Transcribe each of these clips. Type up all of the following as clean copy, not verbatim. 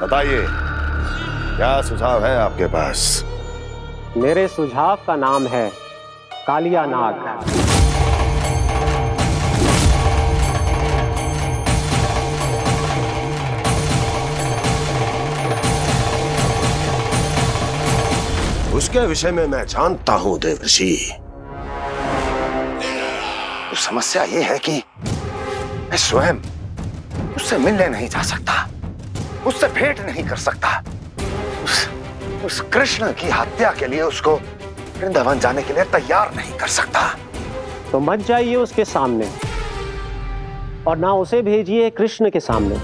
बताइए, क्या सुझाव है आपके पास? मेरे सुझाव का नाम है कालिया नाग। उसके विषय में मैं जानता हूं देवर्षि। तो समस्या ये है कि मैं स्वयं उससे मिलने नहीं जा सकता, उससे भेंट नहीं कर सकता। उस कृष्ण की हत्या के लिए उसको वृंदावन जाने के लिए तैयार नहीं कर सकता। तो मत जाइए उसके सामने और ना उसे भेजिए कृष्ण के सामने।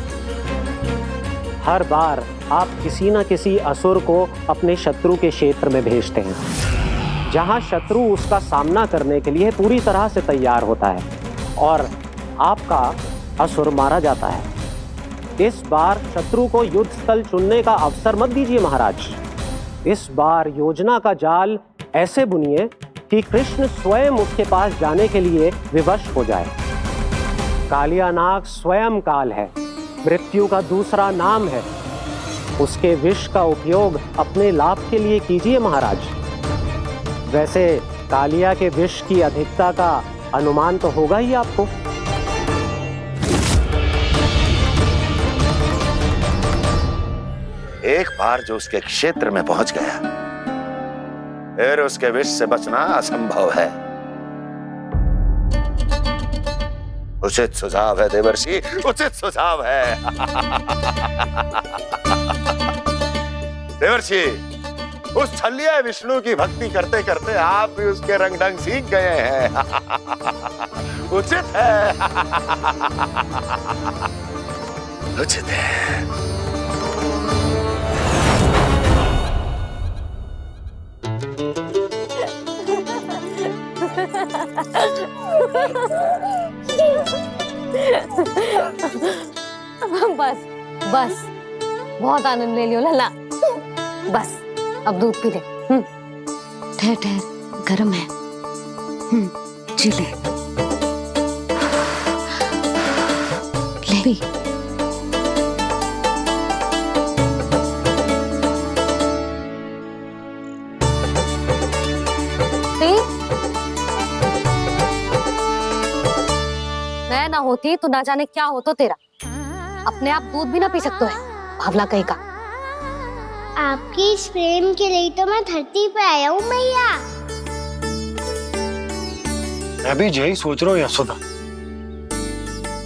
हर बार आप किसी ना किसी असुर को अपने शत्रु के क्षेत्र में भेजते हैं, जहां शत्रु उसका सामना करने के लिए पूरी तरह से तैयार होता है और आपका असुर मारा जाता है। इस बार शत्रु को युद्ध स्थल चुनने का अवसर मत दीजिए महाराज। इस बार योजना का जाल ऐसे बुनिए कि कृष्ण स्वयं उसके पास जाने के लिए विवश हो जाए। कालिया नाग स्वयं काल है, मृत्यु का दूसरा नाम है। उसके विष का उपयोग अपने लाभ के लिए कीजिए महाराज। वैसे कालिया के विष की अधिकता का अनुमान तो होगा ही आपको। एक बार जो उसके क्षेत्र में पहुंच गया, फिर उसके विष से बचना असंभव है। उचित सुझाव है देवर्षि, उचित सुझाव है। देवर्षि, उस छलिया विष्णु की भक्ति करते करते आप भी उसके रंग ढंग सीख गए हैं। उचित है। उचित है। बस बस, बहुत आनंद ले लियो लल्ला। बस अब दूध पी ले। ठहर ठहर, गर्म है। जी ले ले भी। मैं ना होती तो ना जाने क्या हो तो तेरा। अपने आप दूध भी ना पी सकते है, भावला कहीं का। आपकी इस प्रेम के लिए तो मैं धरती पे आया हूँ मैया। मैं भी यही सोच रहा हूँ यशोदा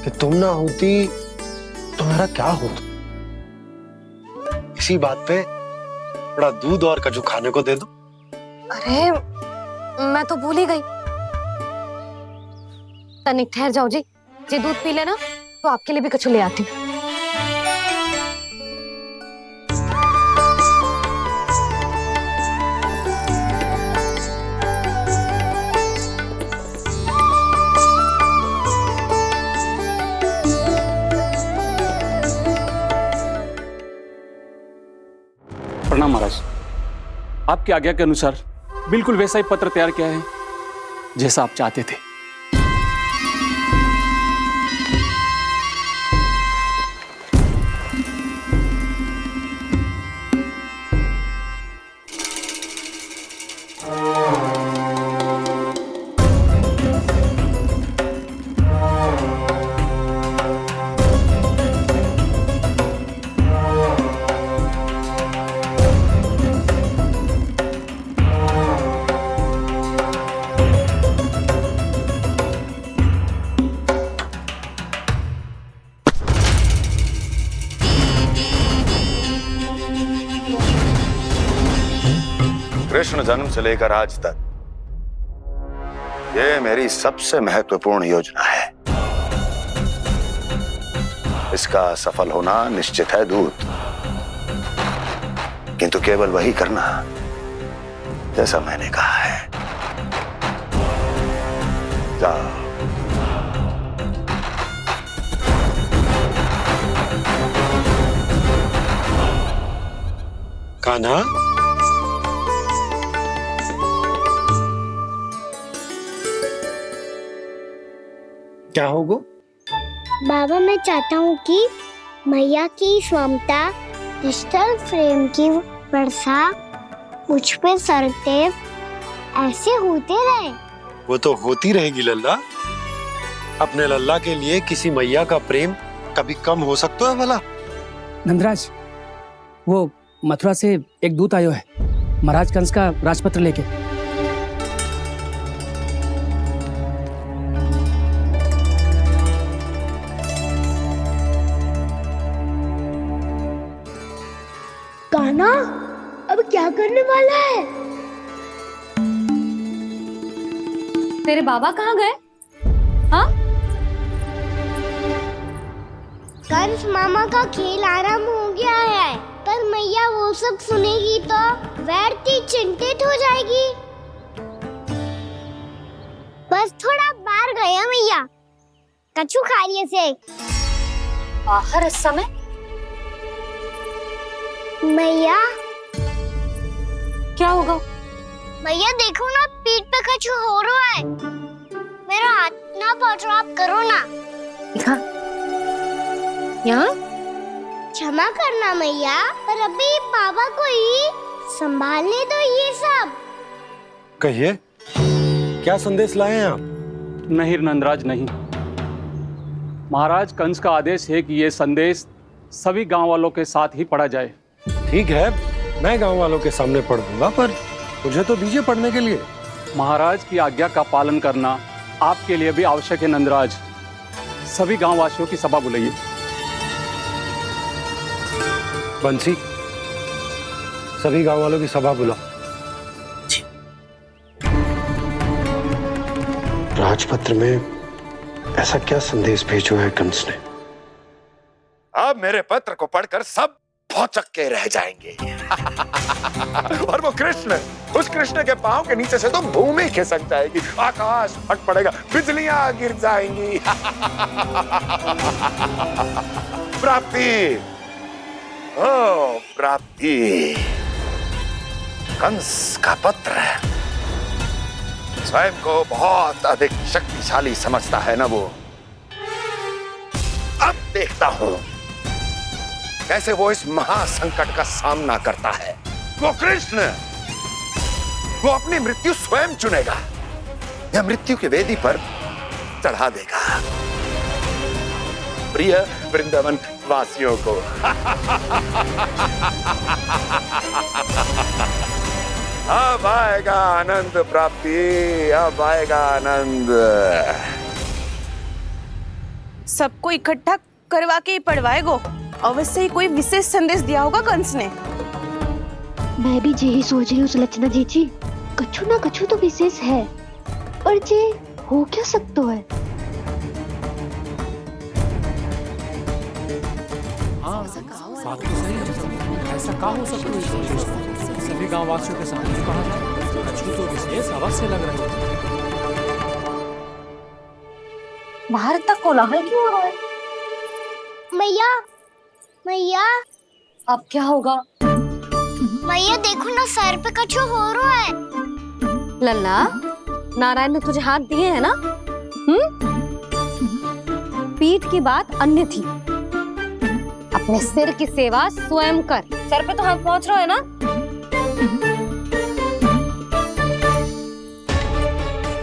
कि तुम ना होती तो मेरा क्या होता। इसी बात पे थोड़ा दूध और कजू खाने को दे दो। अरे मैं तो भूल ही गई। तनिक ठहर जाओ जी दूध पी लेना तो आपके लिए भी कछु ले आती हूँ। प्रणाम महाराज। आपकी आज्ञा के अनुसार बिल्कुल वैसा ही पत्र तैयार किया है जैसा आप चाहते थे। कृष्ण जन्म से लेकर आज तक ये मेरी सबसे महत्वपूर्ण योजना है। इसका सफल होना निश्चित है दूत, किंतु केवल वही करना जैसा मैंने कहा है। जाओ। कान्हा, क्या होगा? बाबा मैं चाहता हूँ कि मैया की इस ममता क्रिस्टल फ्रेम की वर्षा मुझ पे सरते ऐसे होते रहे। वो तो होती रहेगी लल्ला। अपने लल्ला के लिए किसी मैया का प्रेम कभी कम हो सकता है भला? नंदराज, वो मथुरा से एक दूत आयो है महाराज कंस का राजपत्र लेके। कान्हा, अब क्या करने वाला है? तेरे बाबा कहाँ गए? हाँ? कंस मामा का खेल आरंभ हो गया है, पर मैया वो सब सुनेगी तो व्यर्थ चिंतित हो जाएगी। बस थोड़ा बाहर गया मैया, कछु खा लिया से। बाहर इस समय? मैया, क्या होगा? मैया देखो ना, पीठ पे कछु हो रहा है। मेरा हाथ ना पकड़ो, आप करो ना। दिखा। यहाँ? क्षमा करना मैया, पर अभी बाबा को ही संभालने दो ये सब। कहिए, क्या संदेश लाए हैं आप? नहीं नंदराज, नहीं। महाराज कंस का आदेश है कि ये संदेश सभी गांव वालों के साथ ही पढ़ा जाए। ठीक है, मैं गांव वालों के सामने पढ़ दूंगा, पर मुझे तो दीजिए पढ़ने के लिए। महाराज की आज्ञा का पालन करना आपके लिए भी आवश्यक है नंदराज। सभी गांव वासियों की सभा बुलाइए। बंसी, सभी गांव वालों की सभा बुलाओ। राजपत्र में ऐसा क्या संदेश भेजो है कंस ने? अब मेरे पत्र को पढ़कर सब भौचक के रह जाएंगे। और वो कृष्ण, उस कृष्ण के पांव के नीचे से तो भूमि खिसक जाएगी, आकाश फट पड़ेगा, बिजलियां गिर जाएंगी। प्राप्ति, ओ प्राप्ति, कंस का पत्र। स्वयं को बहुत अधिक शक्तिशाली समझता है ना वो। अब देखता हूं कैसे वो इस महासंकट का सामना करता है। वो कृष्ण, वो अपनी मृत्यु स्वयं चुनेगा या मृत्यु की वेदी पर चढ़ा देगा प्रिय वृंदावन वासियों को। अब आएगा आनंद प्राप्ति, अब आएगा आनंद। सबको इकट्ठा करवा के ही पढ़वाएगो। अवश्य ही कोई विशेष संदेश दिया होगा कंस ने। मैं भी यही सोच रही हूँ सुलक्षणा जीजी, कछु ना कछु तो विशेष है, पर जे हो क्या सकता है? ऐसा क्या हो सकता है? सभी गांव वासियों के सामने कहा जाए, कछु तो विशेष अवश्य लग रहा है। बाहर तक कोलाहल क्यों हो रहा है? मैया, मैया, अब क्या होगा? मैया देखो ना, सर पे कछु हो रहा है। लल्ला, नारायण ने तुझे हाथ दिए हैं ना? पीठ की बात अन्य थी। अपने सिर की सेवा स्वयं कर। सर पे तो हाथ पहुंच रहा है ना?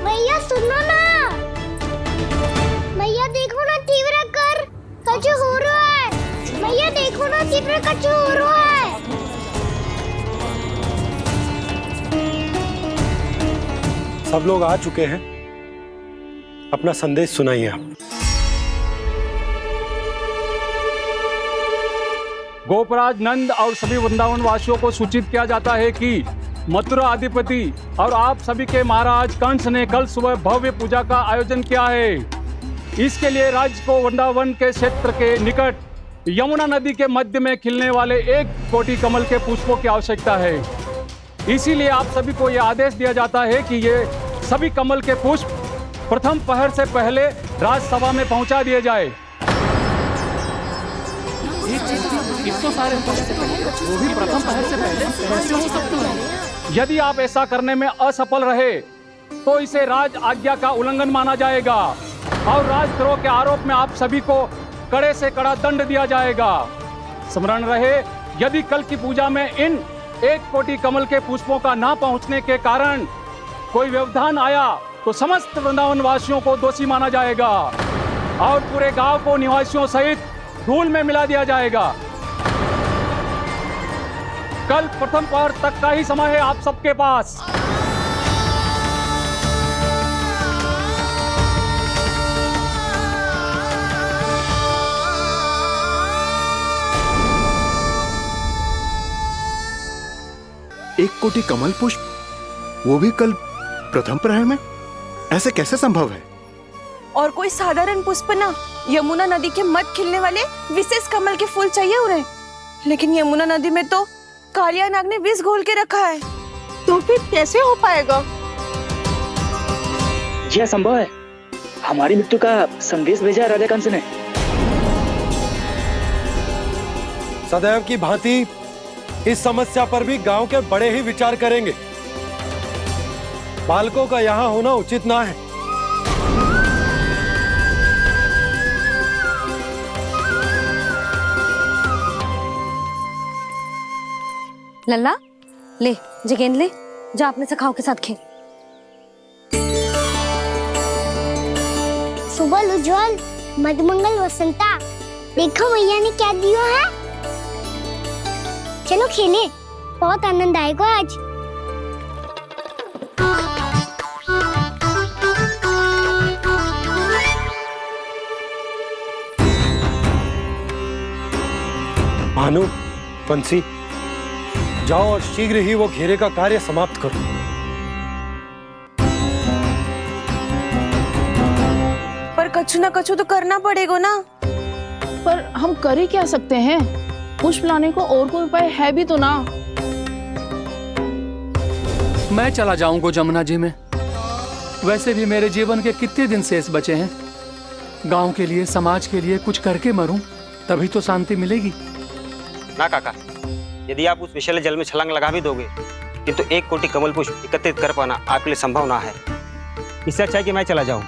मैया सुनो ना, मैया देखो ना, तीव्र कर कछु हो रहा है। मैया देखो ना, तीव्र कछु हो रहा है। सब लोग आ चुके हैं, अपना संदेश सुनाइए आप। गोपराज नंद और सभी वृंदावन वासियों को सूचित किया जाता है कि मथुरा अधिपति और आप सभी के महाराज कंस ने कल सुबह भव्य पूजा का आयोजन किया है। इसके लिए राज्य को वृंदावन के क्षेत्र के निकट यमुना नदी के मध्य में खिलने वाले 1 कोटि कमल के पुष्पों की आवश्यकता है। इसीलिए आप सभी को यह आदेश दिया जाता है कि ये सभी कमल के पुष्प प्रथम पहर से पहले राजसभा में पहुंचा दिए जाए। तो सारे वो भी प्रथम पहर से पहले कैसे हो सकते हैं? यदि आप ऐसा करने में असफल रहे तो इसे राज आज्ञा का उल्लंघन माना जाएगा और राजद्रोह के आरोप में आप सभी को कड़े से कड़ा दंड दिया जाएगा। स्मरण रहे यदि कल की पूजा में इन 1 कोटि कमल के पुष्पों का ना पहुंचने के कारण कोई व्यवधान आया तो समस्त वृंदावन वासियों को दोषी माना जाएगा और पूरे गांव को निवासियों सहित धूल में मिला दिया जाएगा। कल प्रथम पहर तक का ही समय है आप सबके पास। एक कोटि कमल पुष्प, वो भी कल प्रथम प्रहर में? ऐसे कैसे संभव है? और कोई साधारण पुष्प ना, यमुना नदी के मध्य खिलने वाले विशेष कमल के फूल चाहिए उन्हें। लेकिन यमुना नदी में तो कालिया नाग ने विष घोल के रखा है, तो फिर कैसे हो पाएगा? यह संभव है। हमारी मृत्यु का संदेश भेजा राधा कंस ने। सदैव की भांति इस समस्या पर भी गांव के बड़े ही विचार करेंगे। बालकों का यहाँ होना उचित ना है। लल्ला ले जे गेंद ले, जा अपने सखाओं के साथ खेल। सुबह उज्जवल, मधुमंगल वसंता, देखो भैया ने क्या दिया है। चलो खेले, बहुत आनंद आएगा आज। भानु, बंसी, जाओ और शीघ्र ही वो घेरे का कार्य समाप्त करो। पर कछु ना कछु तो करना पड़ेगा ना। पर हम कर ही क्या सकते हैं? पुष्प लाने को और कोई उपाय है भी तो ना। मैं चला जाऊंगा जमुना जी में। वैसे भी मेरे जीवन के कितने दिन शेष बचे हैं। गांव के लिए, समाज के लिए कुछ करके मरूं, तभी तो शांति मिलेगी। ना काका, यदि आप उस विषैले जल में छलांग लगा भी दोगे, किंतु 1 कोटि कमल पुष्प एकत्रित कर पाना आपके लिए संभव ना है। इससे अच्छा है कि मैं चला जाऊं।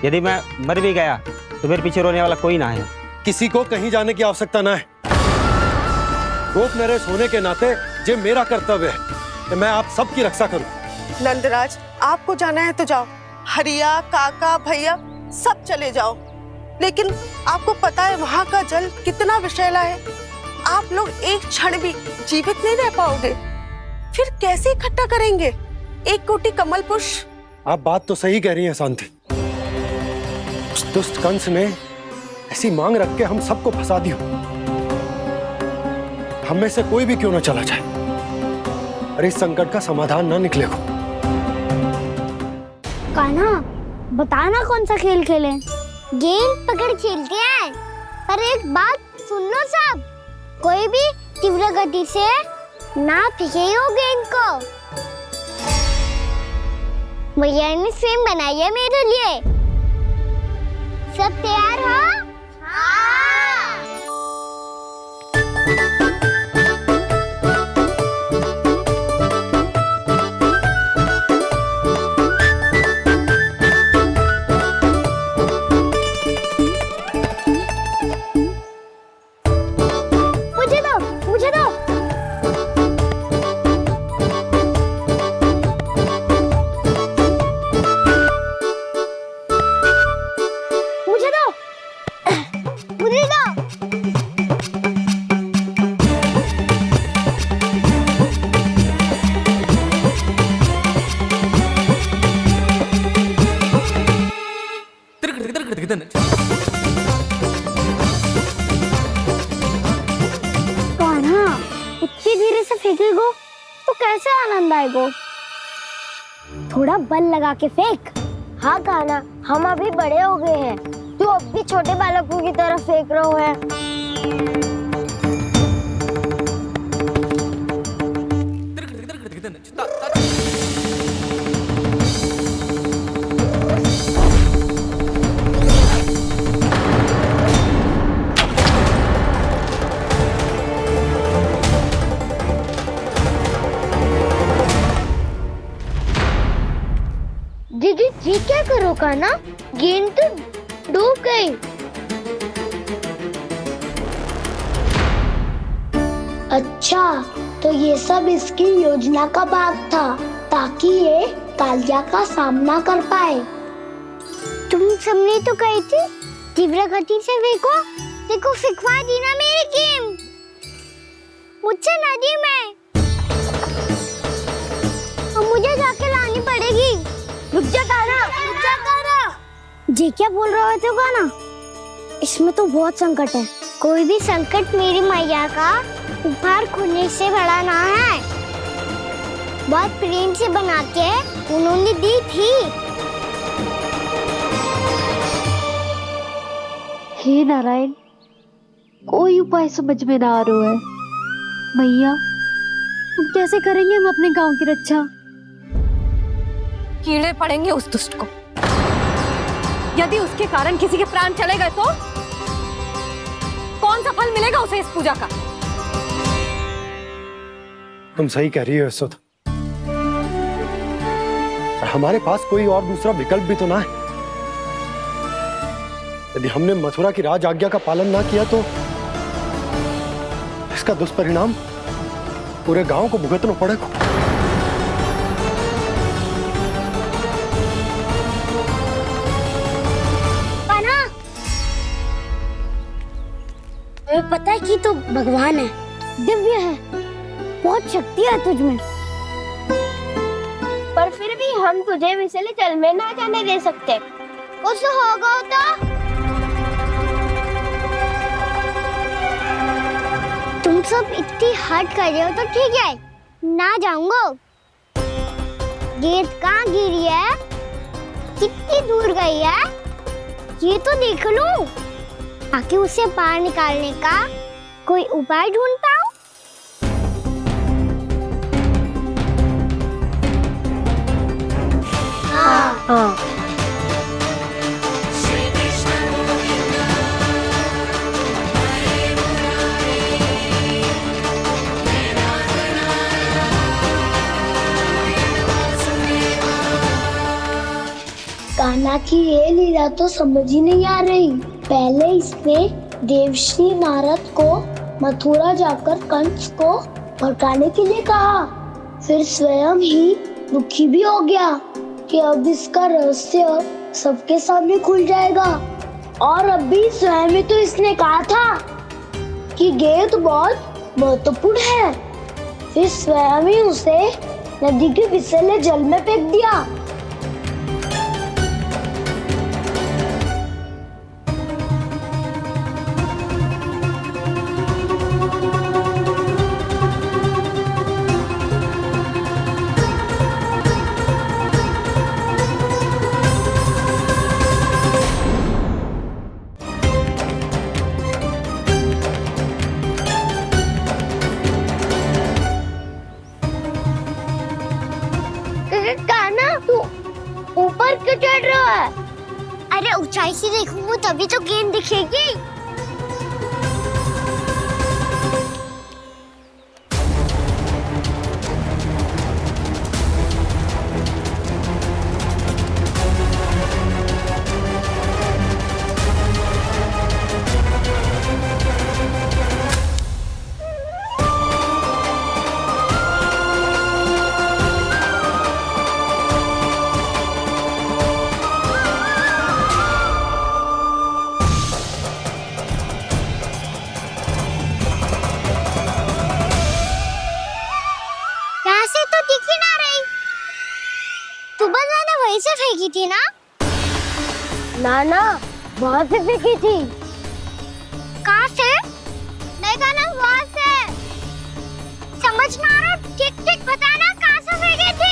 यदि मैं मर भी गया तो मेरे पीछे रोने वाला कोई ना है। किसी को कहीं जाने की आवश्यकता ना है। गोप नरेश होने के नाते ये मेरा कर्तव्य है कि मैं आप सबकी रक्षा करूं। नंदराज, आपको जाना है तो जाओ। हरिया, काका, भैया सब चले जाओ। लेकिन आपको पता है वहाँ का जल कितना विषैला है। आप लोग एक क्षण भी जीवित नहीं रह पाओगे। फिर कैसे इकट्ठा करेंगे 1 कोटि कमल पुष्प? आप बात तो सही कह रही हैं शांति। उस दुष्ट कंस ने ऐसी मांग रख के हम सबको फंसा दिया। हम में से कोई भी क्यों ना चला जाए और इस संकट का समाधान ना निकले को। कान्हा, बताना कौन सा खेल खेलें? गेंद पकड़ खेलते हैं। पर एक बात सुन लो सब, कोई भी तीव्र गति से ना फेंकेगा गेंद को। भैया ने फ्रेम बनाई है मेरे लिए। सब तैयार हो? हाँ। मुझे दो, मुझे दो। मुझे दो, मुझे दो। कान्हा, इतनी धीरे से फेंकेगो तो कैसे आनंद आएगा? थोड़ा बल लगा के फेंक। हाँ कान्हा, हम अभी बड़े हो गए हैं, तू अब भी छोटे बालकों की तरह फेंक रहा है। दीदी जी क्या करो कान्हा? गेंद तो डूब गई। अच्छा, तो ये सब इसकी योजना का भाग था ताकि ये कालिया का सामना कर पाए। तुम सबने तो कही थी तीव्र गति से फेंको, देखो फिकवा दी ना मेरी गेम। मुझसे नदी में और मुझे जाके लानी पड़ेगी। रुक जा काना, रुक जा काना। जी क्या बोल रहे थे काना? इसमें तो बहुत संकट है। कोई भी संकट मेरी मैया का उपहार खोने से बड़ा ना है। बहुत प्रेम से बना के उन्होंने दी थी। हे नारायण, कोई उपाय समझ में ना आ रहा है। मैया, हम कैसे करेंगे हम अपने गांव की रक्षा? कीड़े पड़ेंगे उस दुष्ट को। यदि उसके कारण किसी के प्राण चले गए तो कौन सा फल मिलेगा उसे इस पूजा का? तुम सही कह रही हो यशोदा। हमारे पास कोई और दूसरा विकल्प भी तो ना है। यदि हमने मथुरा की राज आज्ञा का पालन ना किया तो इसका दुष्परिणाम पूरे गांव को भुगतना पड़ेगा। कान्हा, तुम्हें पता है कि तो भगवान है, दिव्य है, बहुत शक्ति है तुझमें। पर फिर भी हम तुझे विषैले जल में ना जाने दे सकते। कुछ होगा तो तुम सब इतनी हट कर रहे हो तो ठीक है, ना जाऊंगा। गेंद कहाँ गिरी है, कितनी दूर गई है, ये तो देख लूं, ताकि उसे बाहर निकालने का कोई उपाय ढूंढ पाऊं। हाँ। कान्हा की ये लीला तो समझ ही नहीं आ रही। पहले इसने देवश्री नारद को मथुरा जाकर कंस को भड़काने के लिए कहा, फिर स्वयं ही दुखी भी हो गया कि अब इसका रहस्य सबके सामने खुल जाएगा। और अभी स्वयं ही तो इसने कहा था कि गेंद बहुत महत्वपूर्ण है, फिर स्वयं ही उसे नदी के विषैले जल में फेंक दिया। कान्हा, तू ऊपर क्यों चढ़ रहा है? अरे ऊंचाई से देखूंगा तभी तो गेंद दिखेगी। वहीं से फेंकी थी ना? ना, वहाँ से फेंकी थी। कहाँ से? नहीं कहना वहाँ से। समझ ना आ रहा, ठीक बताना कहाँ से फेंकी थी?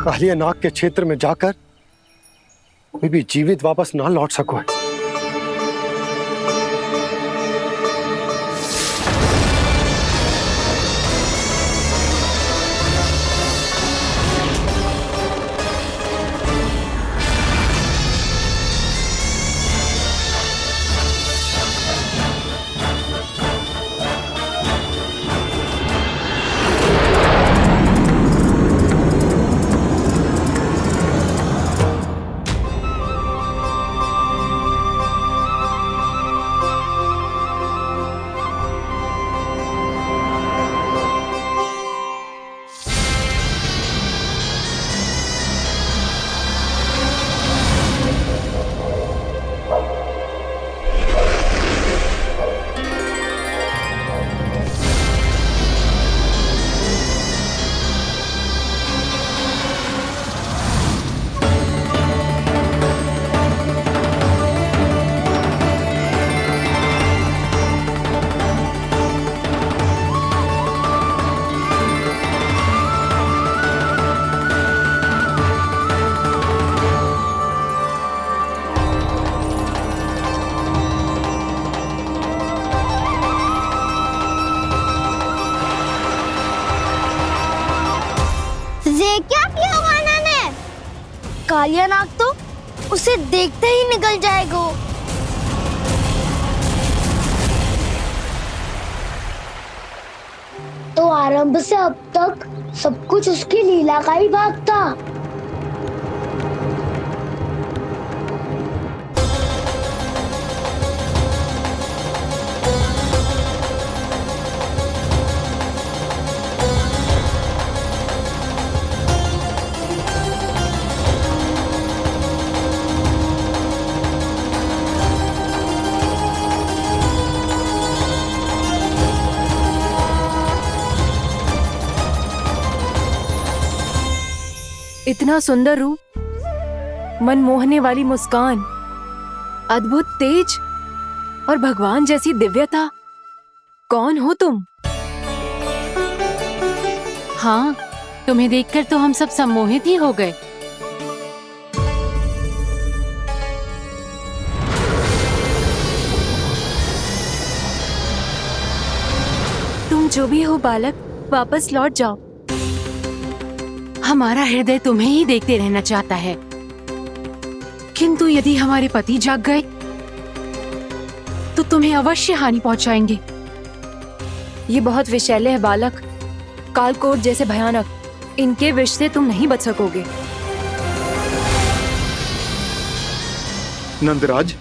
कालिया नाग के क्षेत्र में जाकर कोई भी जीवित वापस ना लौट सको है। कालिया नाग तो उसे देखते ही निकल जाएगा। तो आरंभ से अब तक सब कुछ उसकी लीला का ही भाग था। इतना सुंदर रूप, मन मोहने वाली मुस्कान, अद्भुत तेज और भगवान जैसी दिव्यता। कौन हो तुम? हाँ, तुम्हें देखकर तो हम सब सम्मोहित ही हो गए। तुम जो भी हो बालक, वापस लौट जाओ। हमारा हृदय तुम्हें ही देखते रहना चाहता है, किंतु यदि हमारे पति जाग गए तो तुम्हें अवश्य हानि पहुंचाएंगे। ये बहुत विषैले है बालक, कालकोट जैसे भयानक। इनके विष से तुम नहीं बच सकोगे। नंदराज,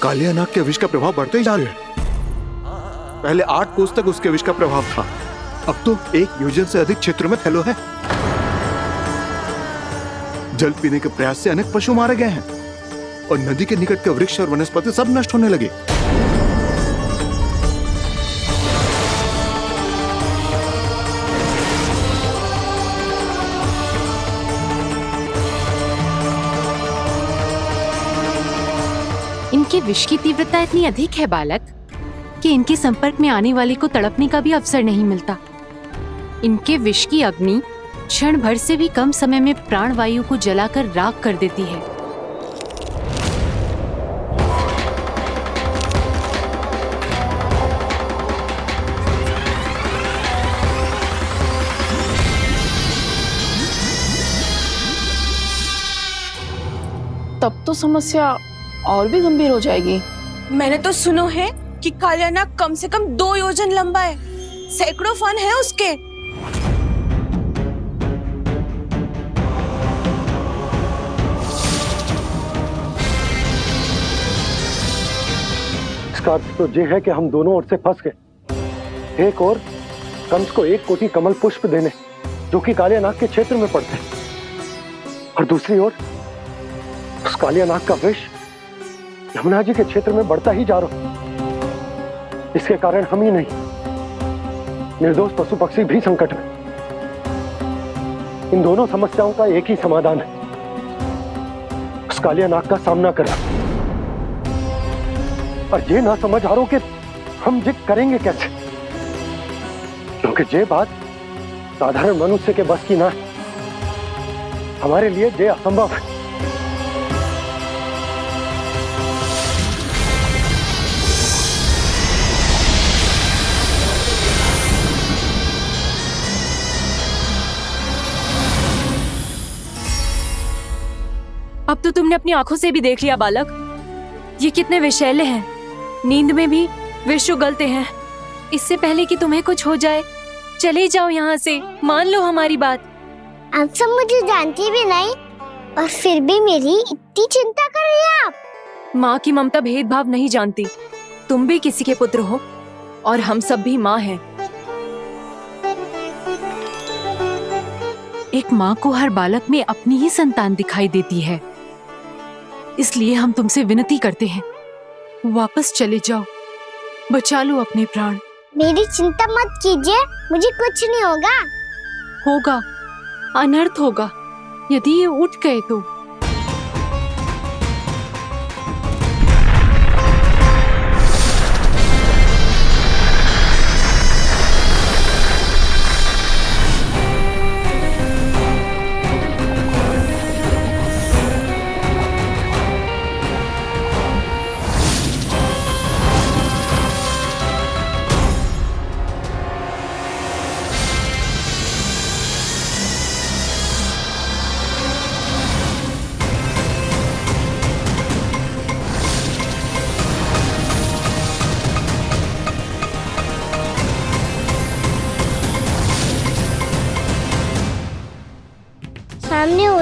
कालिया नाग के विष का प्रभाव बढ़ते ही जा रहा है। पहले 8 कोस तक उसके विष का प्रभाव था, अब तो 1 योजन से अधिक क्षेत्र में फैलो है। जल पीने के प्रयास से अनेक पशु मारे गए हैं और नदी के निकट के वृक्ष और वनस्पति सब नष्ट होने लगे। इनके विष की तीव्रता इतनी अधिक है बालक कि इनके संपर्क में आने वाले को तड़पने का भी अवसर नहीं मिलता। इनके विष की अग्नि क्षण भर से भी कम समय में प्राण वायु को जलाकर राख कर देती है। तब तो समस्या और भी गंभीर हो जाएगी। मैंने तो सुनो है कि कालिया नाग कम से कम 2 योजन लंबा है, सैकड़ों फन है उसके। इसका अर्थ तो ये है कि हम दोनों ओर से फंस गए। एक और कंस को 1 कोटि कमल पुष्प देने, जो कि कालिया नाग के क्षेत्र में पड़ते हैं, और दूसरी ओर उस कालिया नाग का विष यमुना जी के क्षेत्र में बढ़ता ही जा रहा। इसके कारण हम ही नहीं, निर्दोष पशु पक्षी भी संकट में। इन दोनों समस्याओं का एक ही समाधान है, उस कालिया नाग का सामना करना। और ये ना समझ आ रहा कि हम ये करेंगे कैसे, क्योंकि ये बात साधारण मनुष्य के बस की ना है। हमारे लिए ये असंभव है। अब तो तुमने अपनी आंखों से भी देख लिया बालक, ये कितने विषैले हैं। नींद में भी विष उगलते हैं। इससे पहले कि तुम्हें कुछ हो जाए, चले जाओ यहाँ से। मान लो हमारी बात। आप सब मुझे जानती भी नहीं और फिर भी मेरी इतनी चिंता कर रही हैं आप। माँ की ममता भेदभाव नहीं जानती। तुम भी किसी के पुत्र हो और हम सब भी माँ हैं। एक माँ को हर बालक में अपनी ही संतान दिखाई देती है, इसलिए हम तुमसे विनती करते हैं, वापस चले जाओ, बचा लो अपने प्राण। मेरी चिंता मत कीजिए, मुझे कुछ नहीं होगा। होगा, अनर्थ होगा यदि ये उठ गए तो।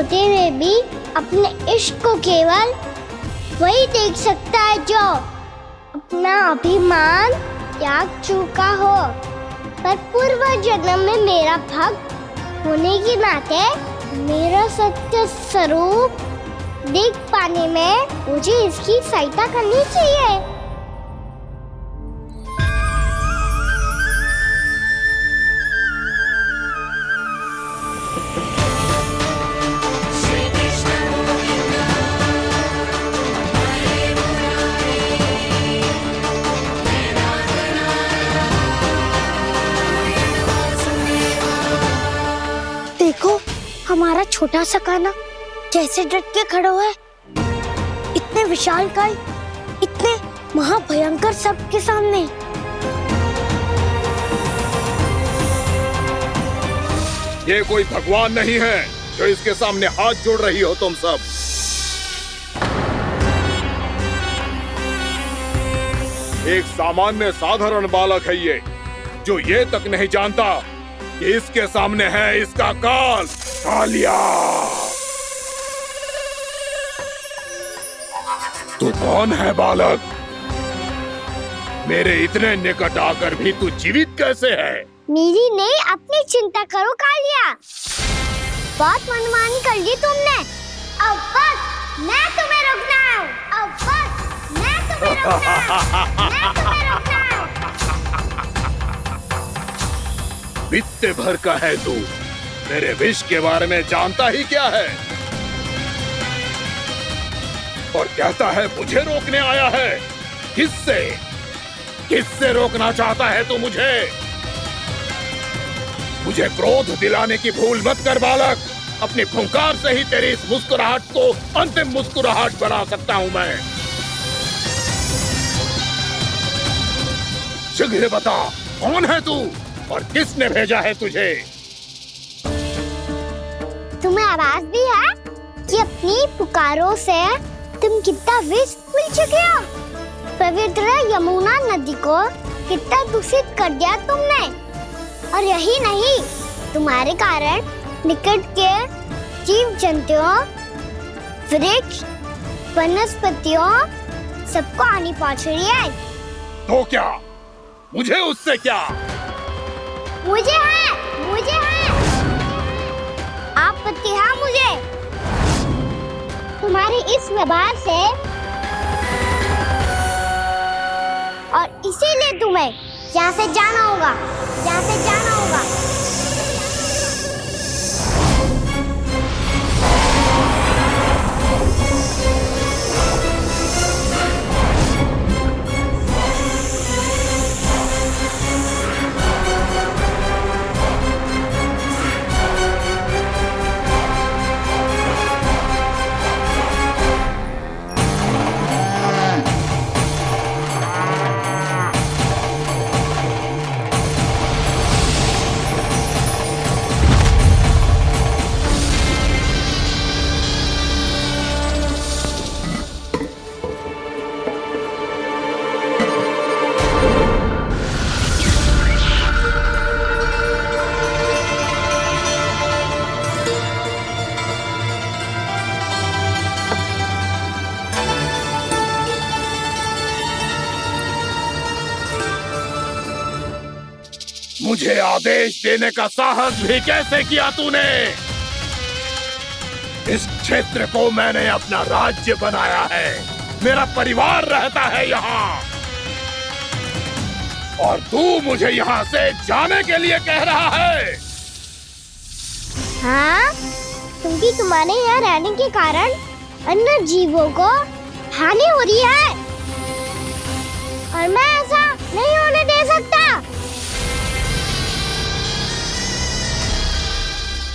होते हुए भी अपने इश्क को केवल वही देख सकता है जो अपना अभिमान त्याग चुका हो। पर पूर्व जन्म में मेरा भक्त होने के नाते मेरा सत्य स्वरूप देख पाने में मुझे इसकी सहायता करनी चाहिए। देखो हमारा छोटा सा कान्हा कैसे डट के खड़ा हुआ है, इतने विशालकाय, इतने महाभयंकर सबके सामने। ये कोई भगवान नहीं है जो इसके सामने हाथ जोड़ रही हो तुम सब। एक सामान्य साधारण बालक है ये, जो ये तक नहीं जानता कि इसके सामने है इसका काल, कालिया। तू कौन है बालक? मेरे इतने निकट आकर भी तू जीवित कैसे है? मेरी नहीं, अपनी चिंता करो कालिया। बहुत मनमानी कर ली तुमने। अब बस मैं तुम्हें रोकना हूँ। अब बस मैं तुम्हें रोकना हूँ। मैं तुम्हें रोकना हूँ। बित्ते भर का है तू, मेरे विष के बारे में जानता ही क्या है? और कहता है मुझे रोकने आया है। किससे? किससे रोकना चाहता है तू मुझे? मुझे क्रोध दिलाने की भूल मत कर बालक। अपनी फुंकार से ही तेरी इस मुस्कुराहट को अंतिम मुस्कुराहट बना सकता हूं मैं। शीघ्र बता, कौन है तू और किसने भेजा है तुझे? तुम्हें आवाज भी है कि अपनी पुकारों से तुम कितना विष भूल चुके हो। पवित्र यमुना नदी को कितना दूषित कर दिया तुमने। और यही नहीं, तुम्हारे कारण निकट के जीव जंतुओं, वृक्ष, वनस्पतियों सबको हानि पहुंच रही है। तो क्या? मुझे उससे क्या? मुझे है आपत्ति है मुझे तुम्हारी इस व्यवहार से, और इसीलिए तुम्हें यहाँ से जाना होगा। यहाँ से जाना होगा। मुझे आदेश देने का साहस भी कैसे किया तूने? इस क्षेत्र को मैंने अपना राज्य बनाया है, मेरा परिवार रहता है यहाँ, और तू मुझे यहाँ से जाने के लिए कह रहा है? हाँ, क्योंकि तुम्हारे यहाँ रहने के कारण अन्य जीवों को हानि हो रही है, और मैं ऐसा नहीं होने दे सकता।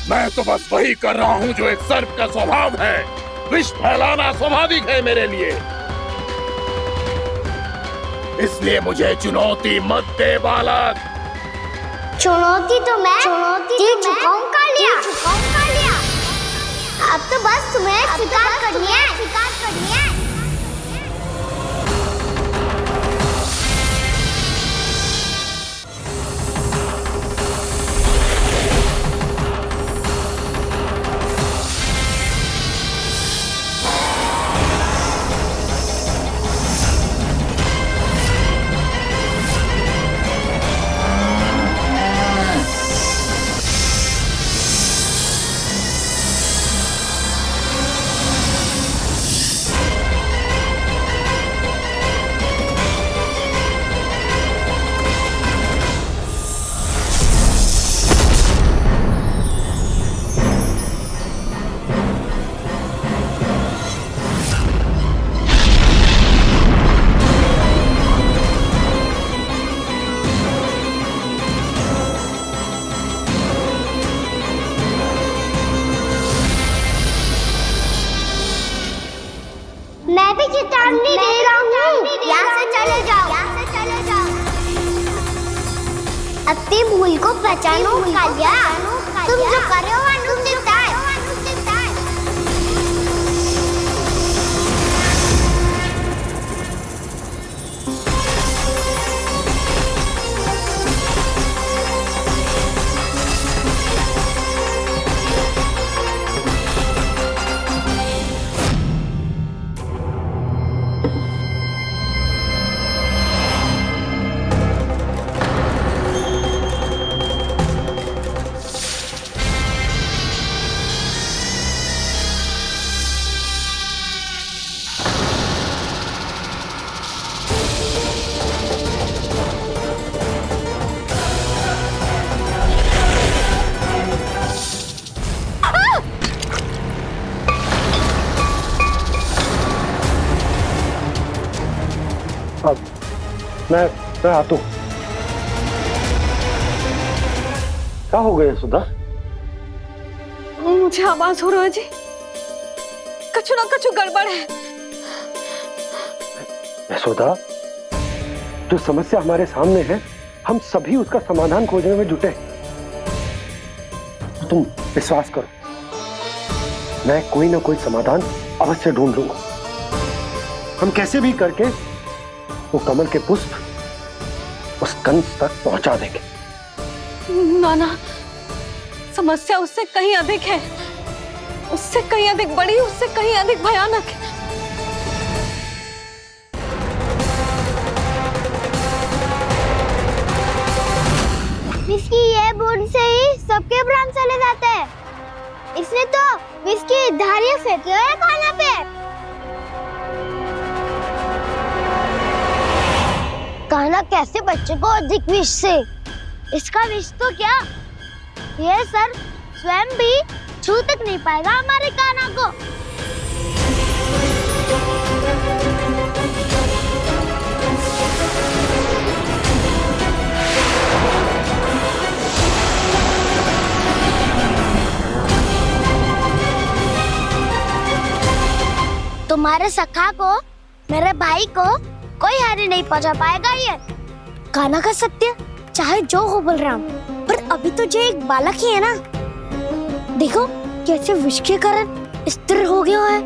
मैं तो बस वही कर रहा हूँ जो एक सर्प का स्वभाव है। विष फैलाना स्वाभाविक है मेरे लिए, इसलिए मुझे चुनौती मत दे बालक। चुनौती तो मैं दे चुका हूँ कालिया। अब तो बस तुम्हें स्वीकार करनी है। अपनी भूल को पहचानो कालिया। तुम जो कर रहे हो अनुचित है। मैं आता हूँ। क्या हो गया सुधा? मुझे आवाज हो रहा है जी, कछु ना कछु गड़बड़ है। यशोदा, जो समस्या हमारे सामने है, हम सभी उसका समाधान खोजने में जुटे। तुम विश्वास करो, मैं कोई ना कोई समाधान अवश्य ढूंढ लूंगा। हम कैसे भी करके वो कमल के पुष्प उस कंस तक पहुंचा देंगे। नाना, समस्या उससे कहीं अधिक है, उससे कहीं अधिक बड़ी, उससे कहीं अधिक भयानक है। विस्की ये बूंद से ही सबके प्राण चले जाते हैं। इसने तो विस्की धारियां फेंके हुए हैं खाना पे। कान्हा कैसे बच्चे को अधिक विष से? इसका विष तो क्या, ये सर स्वयं भी छू तक नहीं पाएगा हमारे कान्हा को। तुम्हारे सखा को, मेरे भाई को कोई हानि नहीं पहुंचा पाएगा। ये कान्हा का सत्य चाहे जो हो बलराम, पर अभी तो जो एक बालक ही है ना। देखो कैसे विष के कारण स्थिर हो गया है।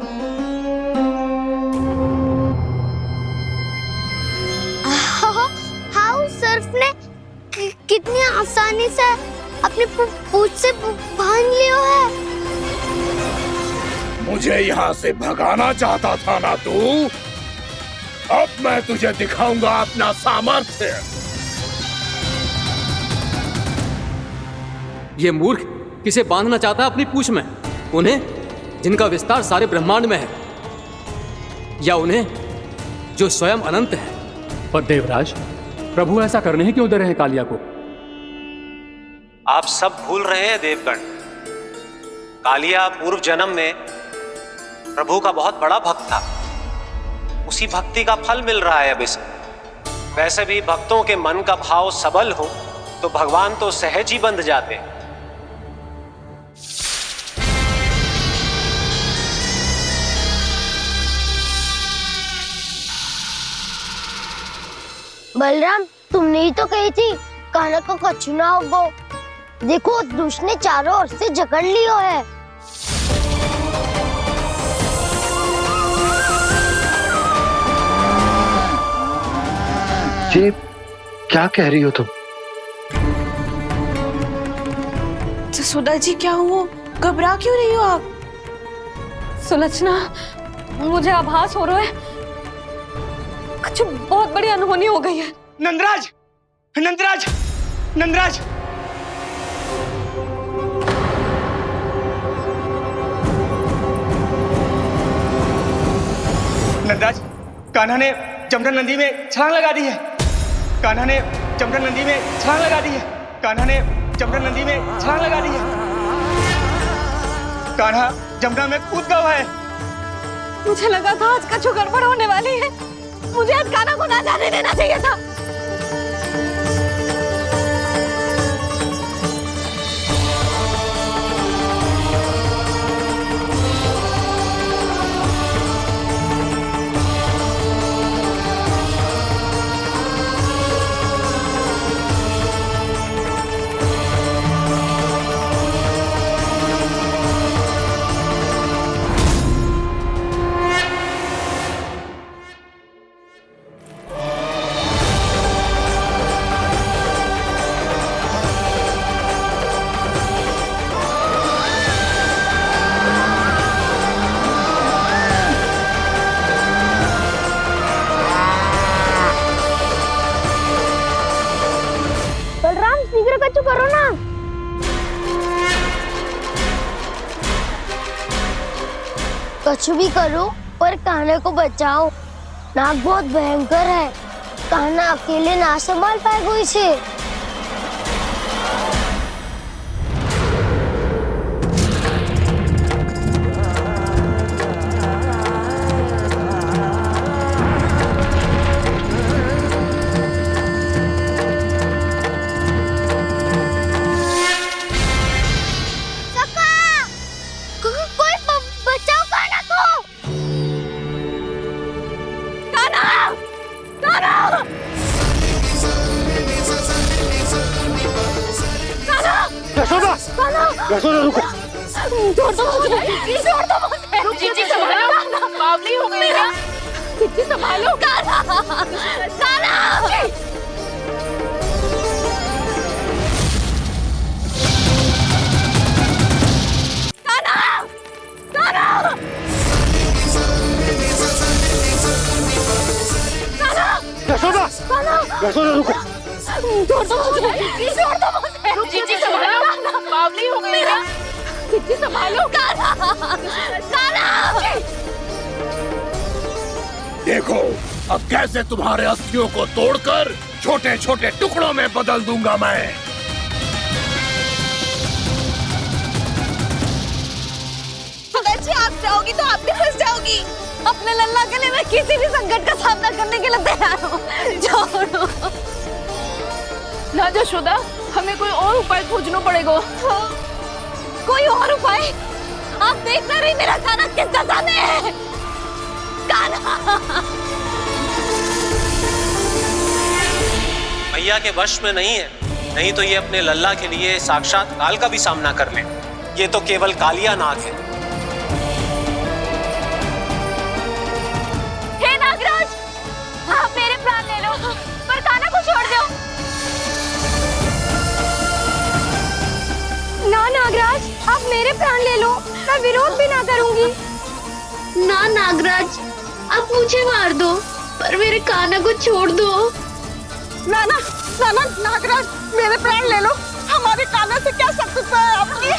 हाउ सर्फ ने कितनी आसानी से अपनी पूंछ से बांध लिया है। मुझे यहाँ से भगाना चाहता था ना तू? अब मैं तुझे दिखाऊंगा अपना सामर्थ्य। ये मूर्ख किसे बांधना चाहता है अपनी पूंछ में? उन्हें जिनका विस्तार सारे ब्रह्मांड में है, या उन्हें जो स्वयं अनंत है? पर देवराज, प्रभु ऐसा करने ही क्यों दे रहे हैं कालिया को? आप सब भूल रहे हैं देवगण, कालिया पूर्व जन्म में प्रभु का बहुत बड़ा भक्त था। उसी भक्ति का फल मिल रहा है अब इसे। वैसे भी भक्तों के मन का भाव सबल हो तो भगवान तो सहज ही बंध जाते हैं। बलराम, तुमने ही तो कही थी कान्हा को कछु ना होगो। देखो उस दुष्ट ने चारों ओर से जकड़ लियो है। ये क्या कह रही हो तुम? जसोदा जी, क्या हुआ? घबरा क्यों रही हो आप? सुलक्षणा, मुझे आभास हो रहा है कुछ बहुत बड़ी अनहोनी हो गई है। नंदराज, नंदराज, नंदराज! नंदराज, कान्हा ने जमना नदी में छलांग लगा दी है। कान्हा ने जमना नदी में छलांग लगा दी है। कान्हा ने जमना नदी में छलांग लगा दी है। कान्हा जमना में कूद गया है। मुझे लगा था आज कछु गड़बड़ होने वाली है। मुझे आज कान्हा को ना जाने देना चाहिए था। फिक्र कच्चू करो ना। कच्चू भी करो पर कान्हा को बचाओ। नाग बहुत भयंकर है, कान्हा अकेले ना संभाल पाएगा इसे। यशोदा रुको। छोड़ दो मुझे, छोड़ दो मुझे। रुक जीजी संभालो, बावली हो गई क्या? जीजी संभालो। यशोदा, यशोदा रुको। छोड़ दो मुझे, छोड़ दो मुझे। रुक जीजी संभालो, बावली हो गई क्या? जीजी संभालो। देखो अब कैसे तुम्हारे अस्थियों को तोड़कर छोटे छोटे टुकड़ों में बदल दूंगा मैं। अगर जी आप जाओगी तो आप भी फंस जाओगी। अपने लल्ला के लिए मैं किसी भी संकट का सामना करने के लिए तैयार हूँ। छोड़ो ना यशोदा, हमें कोई और उपाय खोजना पड़ेगा। कोई और उपाय? आप देख ना रही मेरा कान्हा किस दशा में है। कान्हा मैया के वश में नहीं है, नहीं तो ये अपने लल्ला के लिए साक्षात काल का भी सामना कर ले। ये तो केवल कालिया नाग है। हे नागराज, आप मेरे प्राण ले लो पर कान्हा को छोड़ दो। ना नागराज, आप मेरे प्राण ले लो, मैं विरोध भी ना करूंगी। ना नागराज, आप मुझे मार दो पर मेरे कान्हा को छोड़ दो। ना ना ना ना नागराज, मेरे प्राण ले लो, हमारे कान्हा से क्या शत्रुता है आपकी?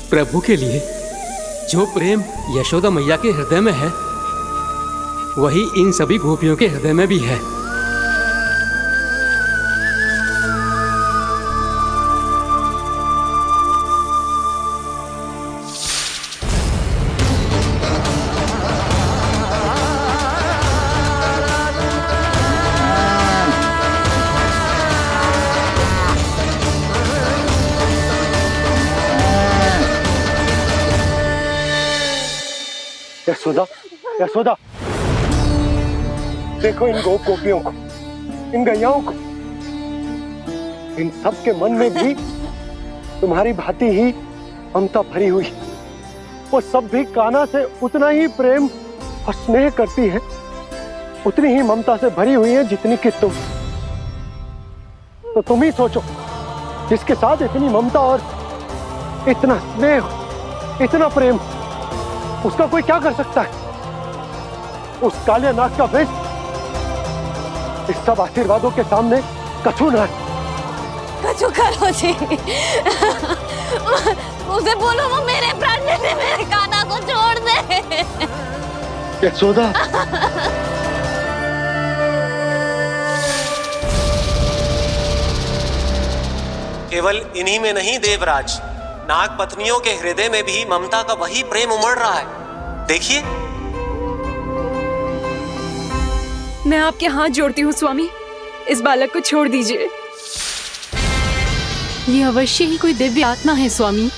प्रभु के लिए जो प्रेम यशोदा मैया के हृदय में है, वही इन सभी गोपियों के हृदय में भी है। यशोदा, यशोदा, देखो इन गोपियों को, इन गैयाओं को, इन सब के मन में भी तुम्हारी भांति ही ममता भरी हुई। वो सब भी कान्हा से उतना ही प्रेम और स्नेह करती है, उतनी ही ममता से भरी हुई है जितनी कि तुम। तो तुम ही सोचो, जिसके साथ इतनी ममता और इतना स्नेह, इतना प्रेम, उसका कोई क्या कर सकता है? उस कालिया नाग का वेश इस सब आशीर्वादों के सामने कछु न है। कछु करो जी, उसे बोलो वो मेरे प्राण ले ले, मेरे कान्हा को छोड़ दे। यशोदा, केवल इन्हीं में नहीं देवराज, नाग पत्नियों के हृदय में भी ममता का वही प्रेम उमड़ रहा है। देखिए। मैं आपके हाथ जोड़ती हूँ स्वामी, इस बालक को छोड़ दीजिए। ये अवश्य ही कोई दिव्य आत्मा है स्वामी।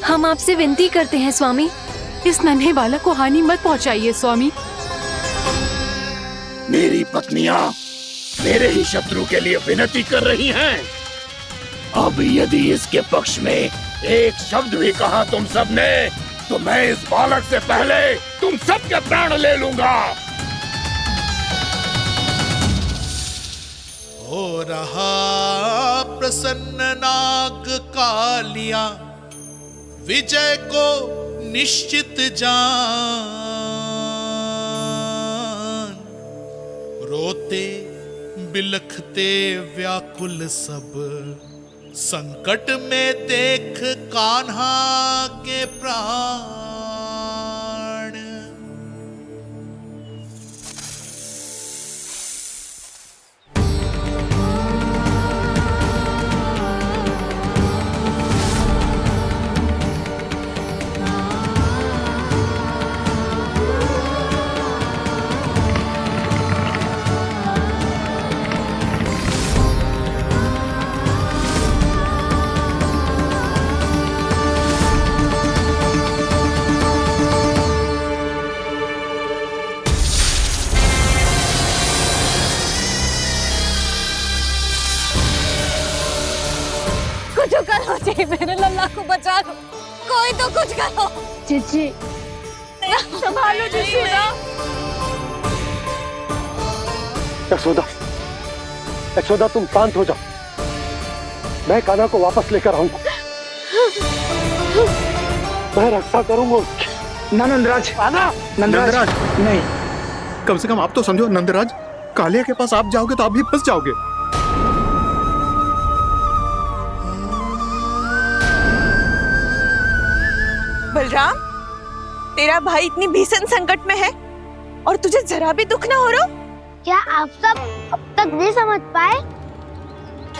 हम आपसे विनती करते हैं स्वामी, इस नन्हे बालक को हानि मत पहुंचाइए स्वामी। मेरी पत्नियां मेरे ही शत्रु के लिए विनती कर रही हैं। अब यदि इसके पक्ष में एक शब्द भी कहा तुम सबने, तो मैं इस बालक से पहले तुम सबके प्राण ले लूंगा। हो रहा प्रसन्न नाग कालिया, विजय को निश्चित जान। रोते बिलखते व्याकुल सब, संकट में देख कान्हा के प्राण। कुछ करो जी, मेरे लल्ला को बचा लो, कोई तो कुछ करो। जीजी संभालो जसोदा। यशोदा, यशोदा तुम शांत हो जाओ, मैं कान्हा को वापस लेकर आऊंगा, मैं रक्षा करूंगा उसकी। ना नंदराज, नंदराज नहीं, कम से कम आप तो समझो नंदराज, कालिया के पास आप जाओगे तो आप भी फंस जाओगे। बलराम, तेरा भाई इतनी भीषण संकट में है और तुझे जरा भी दुख ना हो रहा? क्या आप सब अब तक नहीं समझ पाए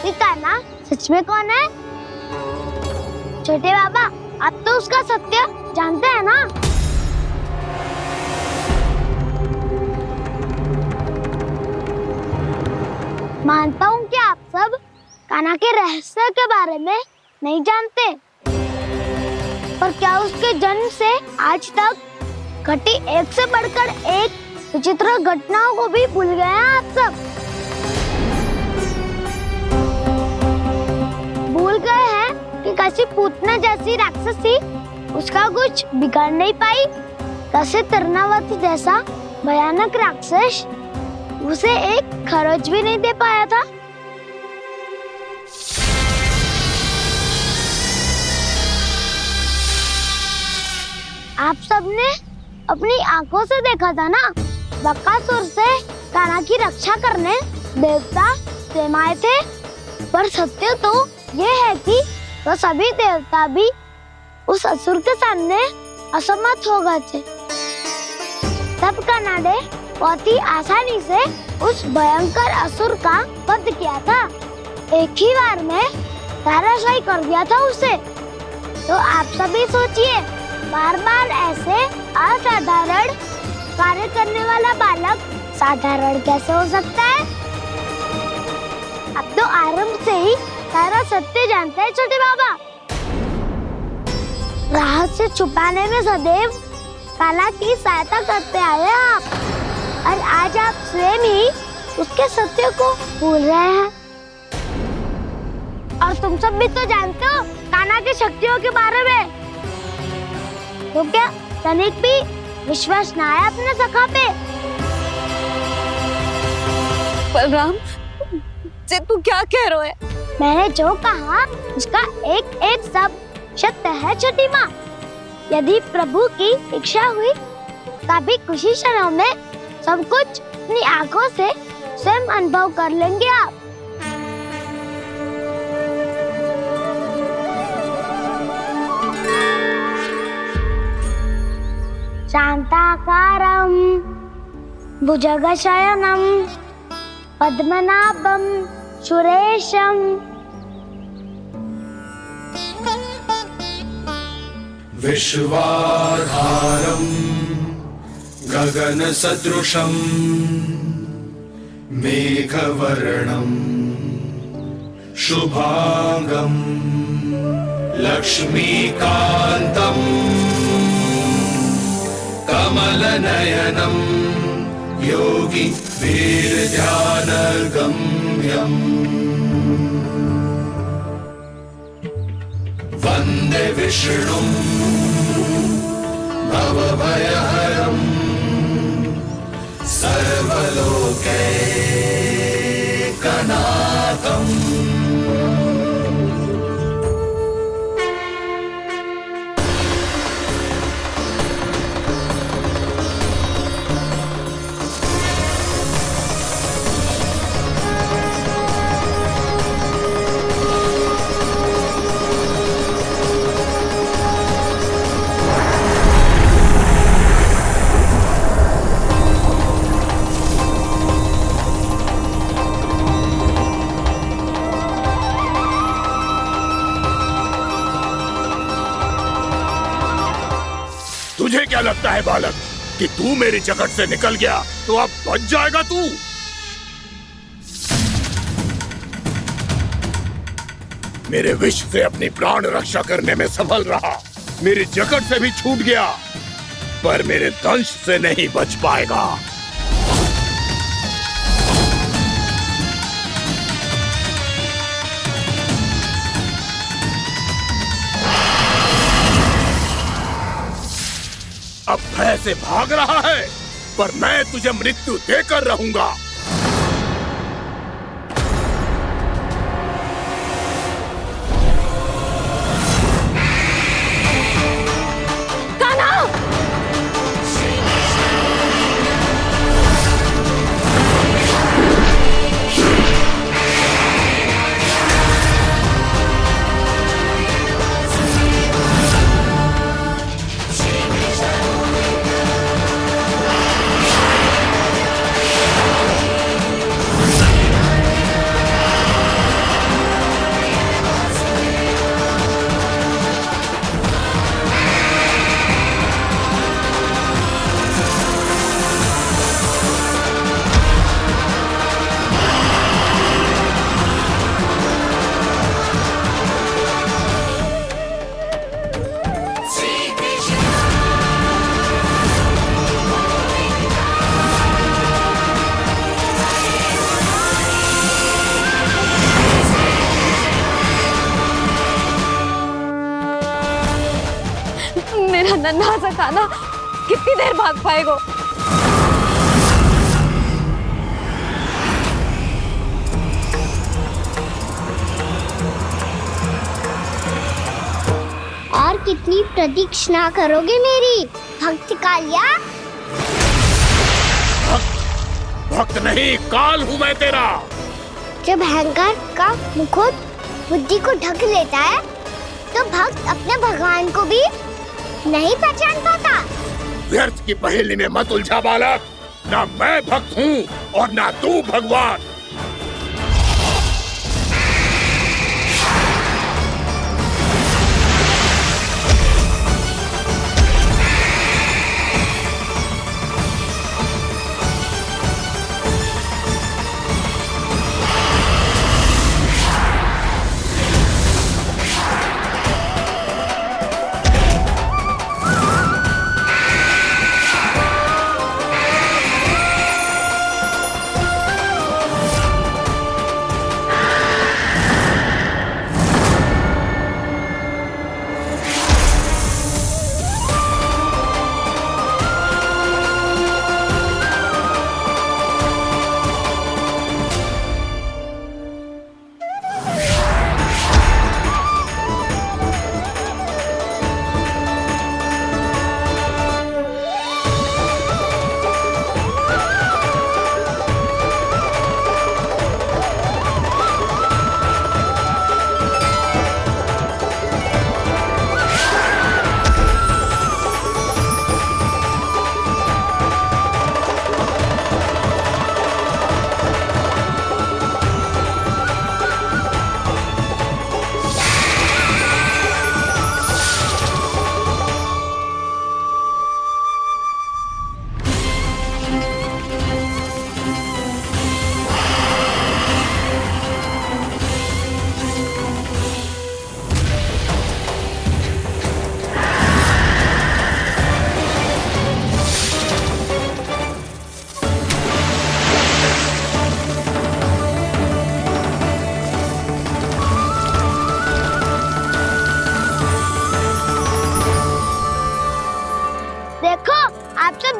कि कान्हा सच में कौन है? छोटे बाबा, आप तो उसका सत्य जानते हैं ना? मानता हूँ कि आप सब कान्हा के रहस्य के बारे में नहीं जानते, पर क्या उसके जन्म से आज तक घटी एक से बढ़कर एक विचित्र घटनाओं को भी भूल गए हैं आप सब? भूल गए हैं कि कैसी पूतना जैसी राक्षसी उसका कुछ बिगाड़ नहीं पाई, कैसे तरनावती जैसा भयानक राक्षस उसे एक खरोच भी नहीं दे पाया था। आप सबने अपनी आंखों से देखा था ना, बकासुर से कान्हा की रक्षा करने देवता स्वयं आए थे, पर सत्य तो ये है कि वह सभी देवता भी उस असुर के सामने असमर्थ हो गए थे। तब कान्हा ने बहुत ही आसानी से उस भयंकर असुर का वध किया था, एक ही बार में धराशायी कर दिया था उसे। तो आप सभी सोचिए, बार बार ऐसे असाधारण कार्य करने वाला बालक साधारण कैसे हो सकता है? अब तो आरंभ से ही सारा सत्य जानते हैं छोटे बाबा। रहस्य छुपाने में सदैव कान्हा की सहायता करते आए हैं आप, और आज आप स्वयं ही उसके सत्य को भूल रहे हैं। और तुम सब भी तो जानते हो कान्हा की शक्तियों के बारे में, तो क्या तनिक भी विश्वास ना है अपने सखा पे? बलराम, जे तू क्या कह रहा है? मैंने जो कहा उसका एक एक शब्द सत्य है छोटी माँ। यदि प्रभु की इच्छा हुई तभी कुछ ही क्षणों में सब कुछ अपनी आंखों से स्वयं अनुभव कर लेंगे आप। शांताकारं भुजगशयनं पद्मनाभं सुरेशं विश्वाधारं गगनसदृशं मेघवर्णं शुभांगं लक्ष्मीकान्तं कमलनयनं योगी वीरध्यानगम्यम् वन्दे विष्णुं भवभयहरं सर्वलोकैकनाथम् क्या लगता है बालक कि तू मेरी जकड़ से निकल गया तो अब बच जाएगा तू? मेरे विष से अपनी प्राण रक्षा करने में सफल रहा, मेरी जकड़ से भी छूट गया, पर मेरे दंश से नहीं बच पाएगा। अब भय से भाग रहा है, पर मैं तुझे मृत्यु देकर रहूंगा। मेरा नन्हा सा कान्हा कितनी देर भाग पाएगा? और कितनी प्रतीक्षा करोगे मेरी भक्त कालिया? भक्त नहीं, काल हूं मैं तेरा। जब अहंकार का मुकुट बुद्धि को ढक लेता है तो भक्त अपने भगवान को भी नहीं पहचान पाता। व्यर्थ की पहेली में मत उलझा बालक, ना मैं भक्त हूँ और ना तू भगवान।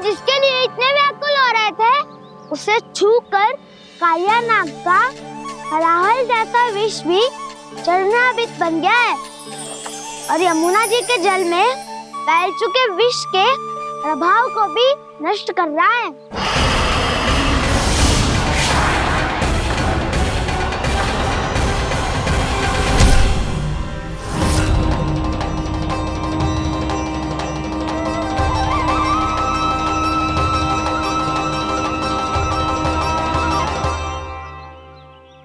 जिसके लिए इतने व्याकुल हो रहे थे, उसे छूकर कालिया नाग का हलाहल जैसा विष भी चरणामृत बन गया है और यमुना जी के जल में फैल चुके विष के प्रभाव को भी नष्ट कर रहा है।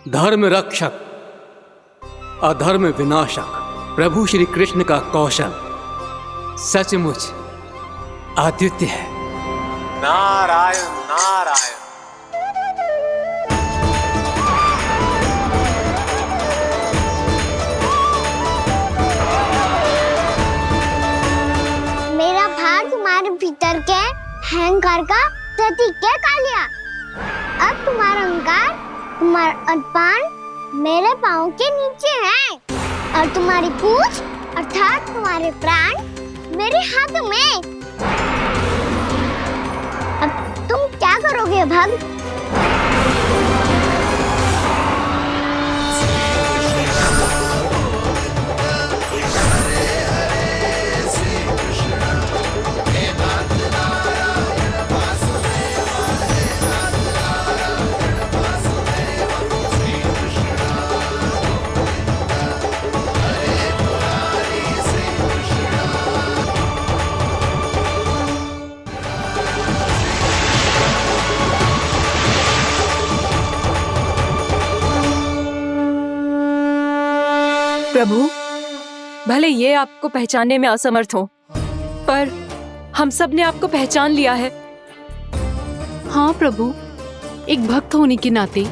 धर्म रक्षक अधर्म विनाशक प्रभु श्री कृष्ण का कौशल सचमुच अद्वितीय है। नारायण नारायण। मेरा भार तुम्हारे भीतर के अहंकार का प्रतीक है कालिया। अब तुम्हारा अहंकार, तुम्हारा अनपान मेरे पाँव के नीचे है और तुम्हारी पूंछ अर्थात तुम्हारे प्राण मेरे हाथ में। अब तुम क्या करोगे भक्त? प्रभु, भले ये आपको पहचानने में असमर्थ हो, पर हम सब ने आपको पहचान लिया है। हाँ प्रभु, एक भक्त होने के नाते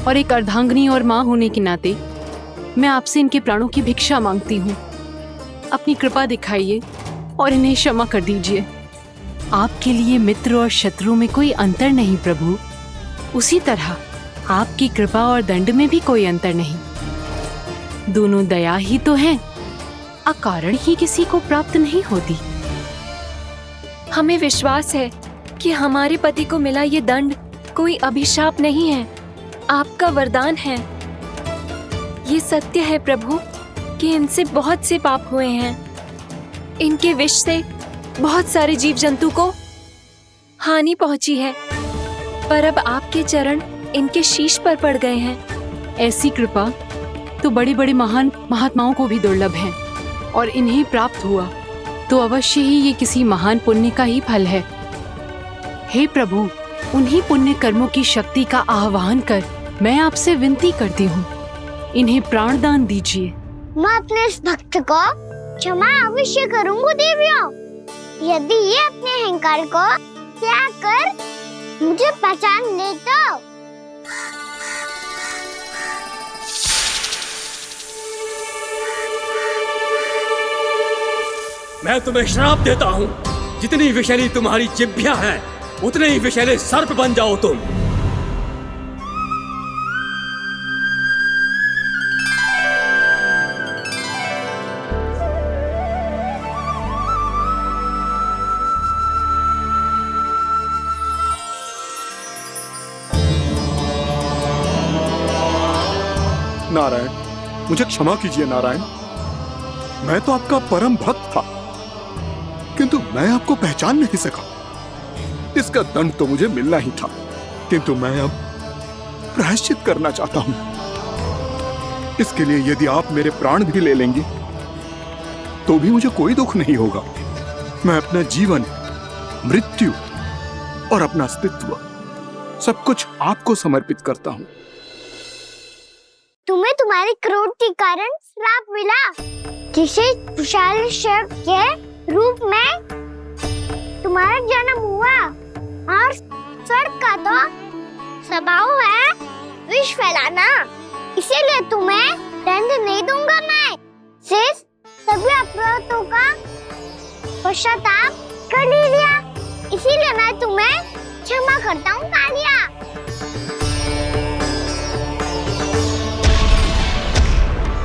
और एक अर्धांगिनी और माँ होने के नाते मैं आपसे इनके प्राणों की भिक्षा मांगती हूँ। अपनी कृपा दिखाइए और इन्हें क्षमा कर दीजिए। आपके लिए मित्र और शत्रु में कोई अंतर नहीं प्रभु। उसी तरह आपकी कृपा और दंड में भी कोई अंतर नहीं। दोनों दया ही तो हैं, अकारण ही किसी को प्राप्त नहीं होती। हमें विश्वास है कि हमारे पति को मिला ये दंड कोई अभिशाप नहीं है, आपका वरदान है। ये सत्य है प्रभु कि इनसे बहुत से पाप हुए हैं। इनके विष से बहुत सारे जीव जंतु को हानि पहुंची है, पर अब आपके चरण इनके शीश पर पड़ गए हैं। ऐसी कृपा तो बड़े बड़े महान महात्माओं को भी दुर्लभ है, और इन्हें प्राप्त हुआ तो अवश्य ही ये किसी महान पुण्य का ही फल है। हे प्रभु, उन्हीं पुण्य कर्मों की शक्ति का आह्वान कर मैं आपसे विनती करती हूँ, इन्हें प्राण दान दीजिए। मैं अपने इस भक्त को क्षमा अवश्य करूँगा देवियों, यदि ये अपने अहंकार को त्याग कर मुझे पहचान ले तो। मैं तुम्हें श्राप देता हूँ, जितनी विषैली तुम्हारी जिह्वा है उतने ही विषैले सर्प बन जाओ तुम। नारायण, मुझे क्षमा कीजिए नारायण। मैं तो आपका परम भक्त था, किंतु मैं आपको पहचान नहीं सका। इसका दंड तो मुझे मिलना ही था, किंतु मैं अब प्रायश्चित करना चाहता हूं। इसके लिए यदि आप मेरे प्राण भी ले लेंगे तो भी मुझे कोई दुख नहीं होगा। मैं अपना जीवन, मृत्यु और अपना अस्तित्व सब कुछ आपको समर्पित करता हूं। तुम्हें तुम्हारे क्रोध के कारण श्राप मिला, जिसे विशाल सर्प के रूप में तुम्हारा जन्म हुआ, और सर्प का तो स्वभाव है विष फैलाना। इसीलिए तुम्हें दंड नहीं दूंगा मैं, सिर्फ सभी अपराधों का पश्चाताप कर लिया। इसीलिए मैं तुम्हें क्षमा करता हूँ कालिया।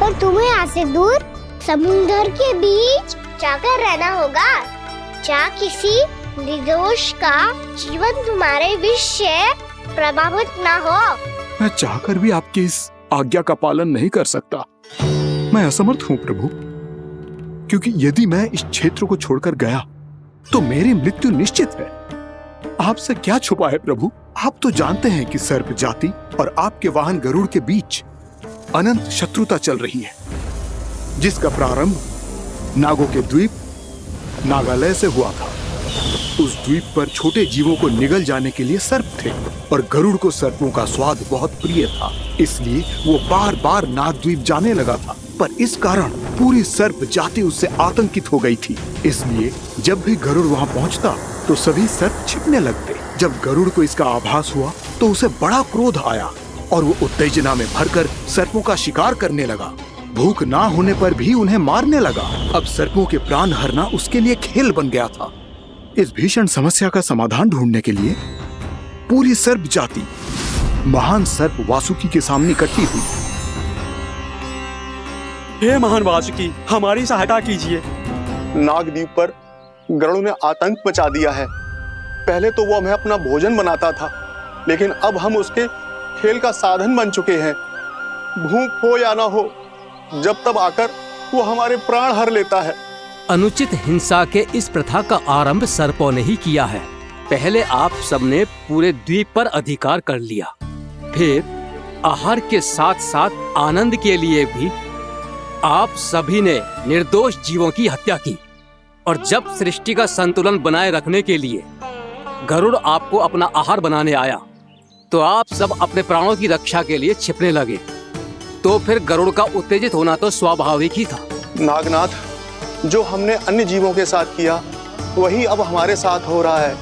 पर तुम्हें यहाँ से दूर समुद्र के बीच जाकर रहना होगा, जहाँ किसी निर्दोष का जीवन तुम्हारे विष से प्रभावित न हो। मैं चाहकर भी आपकी इस आज्ञा का पालन नहीं कर सकता। मैं असमर्थ हूँ प्रभु, क्योंकि यदि मैं इस क्षेत्र को छोड़कर गया तो मेरी मृत्यु निश्चित है। आपसे क्या छुपा है प्रभु? आप तो जानते हैं कि सर्प जाति और आपके वाहन गरुड़ के बीच अनंत शत्रुता चल रही है, जिसका प्रारंभ नागों के द्वीप नागालय से हुआ था। उस द्वीप पर छोटे जीवों को निगल जाने के लिए सर्प थे, और गरुड़ को सर्पों का स्वाद बहुत प्रिय था, इसलिए वो बार बार नागद्वीप जाने लगा था। पर इस कारण पूरी सर्प जाति उससे आतंकित हो गई थी, इसलिए जब भी गरुड़ वहां पहुंचता तो सभी सर्प छिपने लगते। जब गरुड़ को इसका आभास हुआ तो उसे बड़ा क्रोध आया और वो उत्तेजना में भरकर सर्पों का शिकार करने लगा। भूख ना होने पर भी उन्हें मारने लगा। अब सर्पों के प्राण हरना उसके लिए खेल बन गया था। इस भीषण समस्या का समाधान ढूंढने के लिए पूरी सर्प जाति महान सर्प वासुकी के सामने इकट्ठी हुई। हे महान वासुकी, हमारी सहायता कीजिए। नागद्वीप पर गरुड़ ने आतंक मचा दिया है। पहले तो वो हमें अपना भोजन बनाता था, लेकिन अब हम उसके खेल का साधन बन चुके हैं। भूख हो या ना हो, जब तब आकर वो हमारे प्राण हर लेता है। अनुचित हिंसा के इस प्रथा का आरंभ सर्पों ने ही किया है। पहले आप सबने पूरे द्वीप पर अधिकार कर लिया, फिर आहार के साथ साथ आनंद के लिए भी आप सभी ने निर्दोष जीवों की हत्या की। और जब सृष्टि का संतुलन बनाए रखने के लिए गरुड़ आपको अपना आहार बनाने आया तो आप सब अपने प्राणों की रक्षा के लिए छिपने लगे। तो फिर गरुड़ का उत्तेजित होना तो स्वाभाविक ही था। नागनाथ, जो हमने अन्य जीवों के साथ किया वही अब हमारे साथ हो रहा है,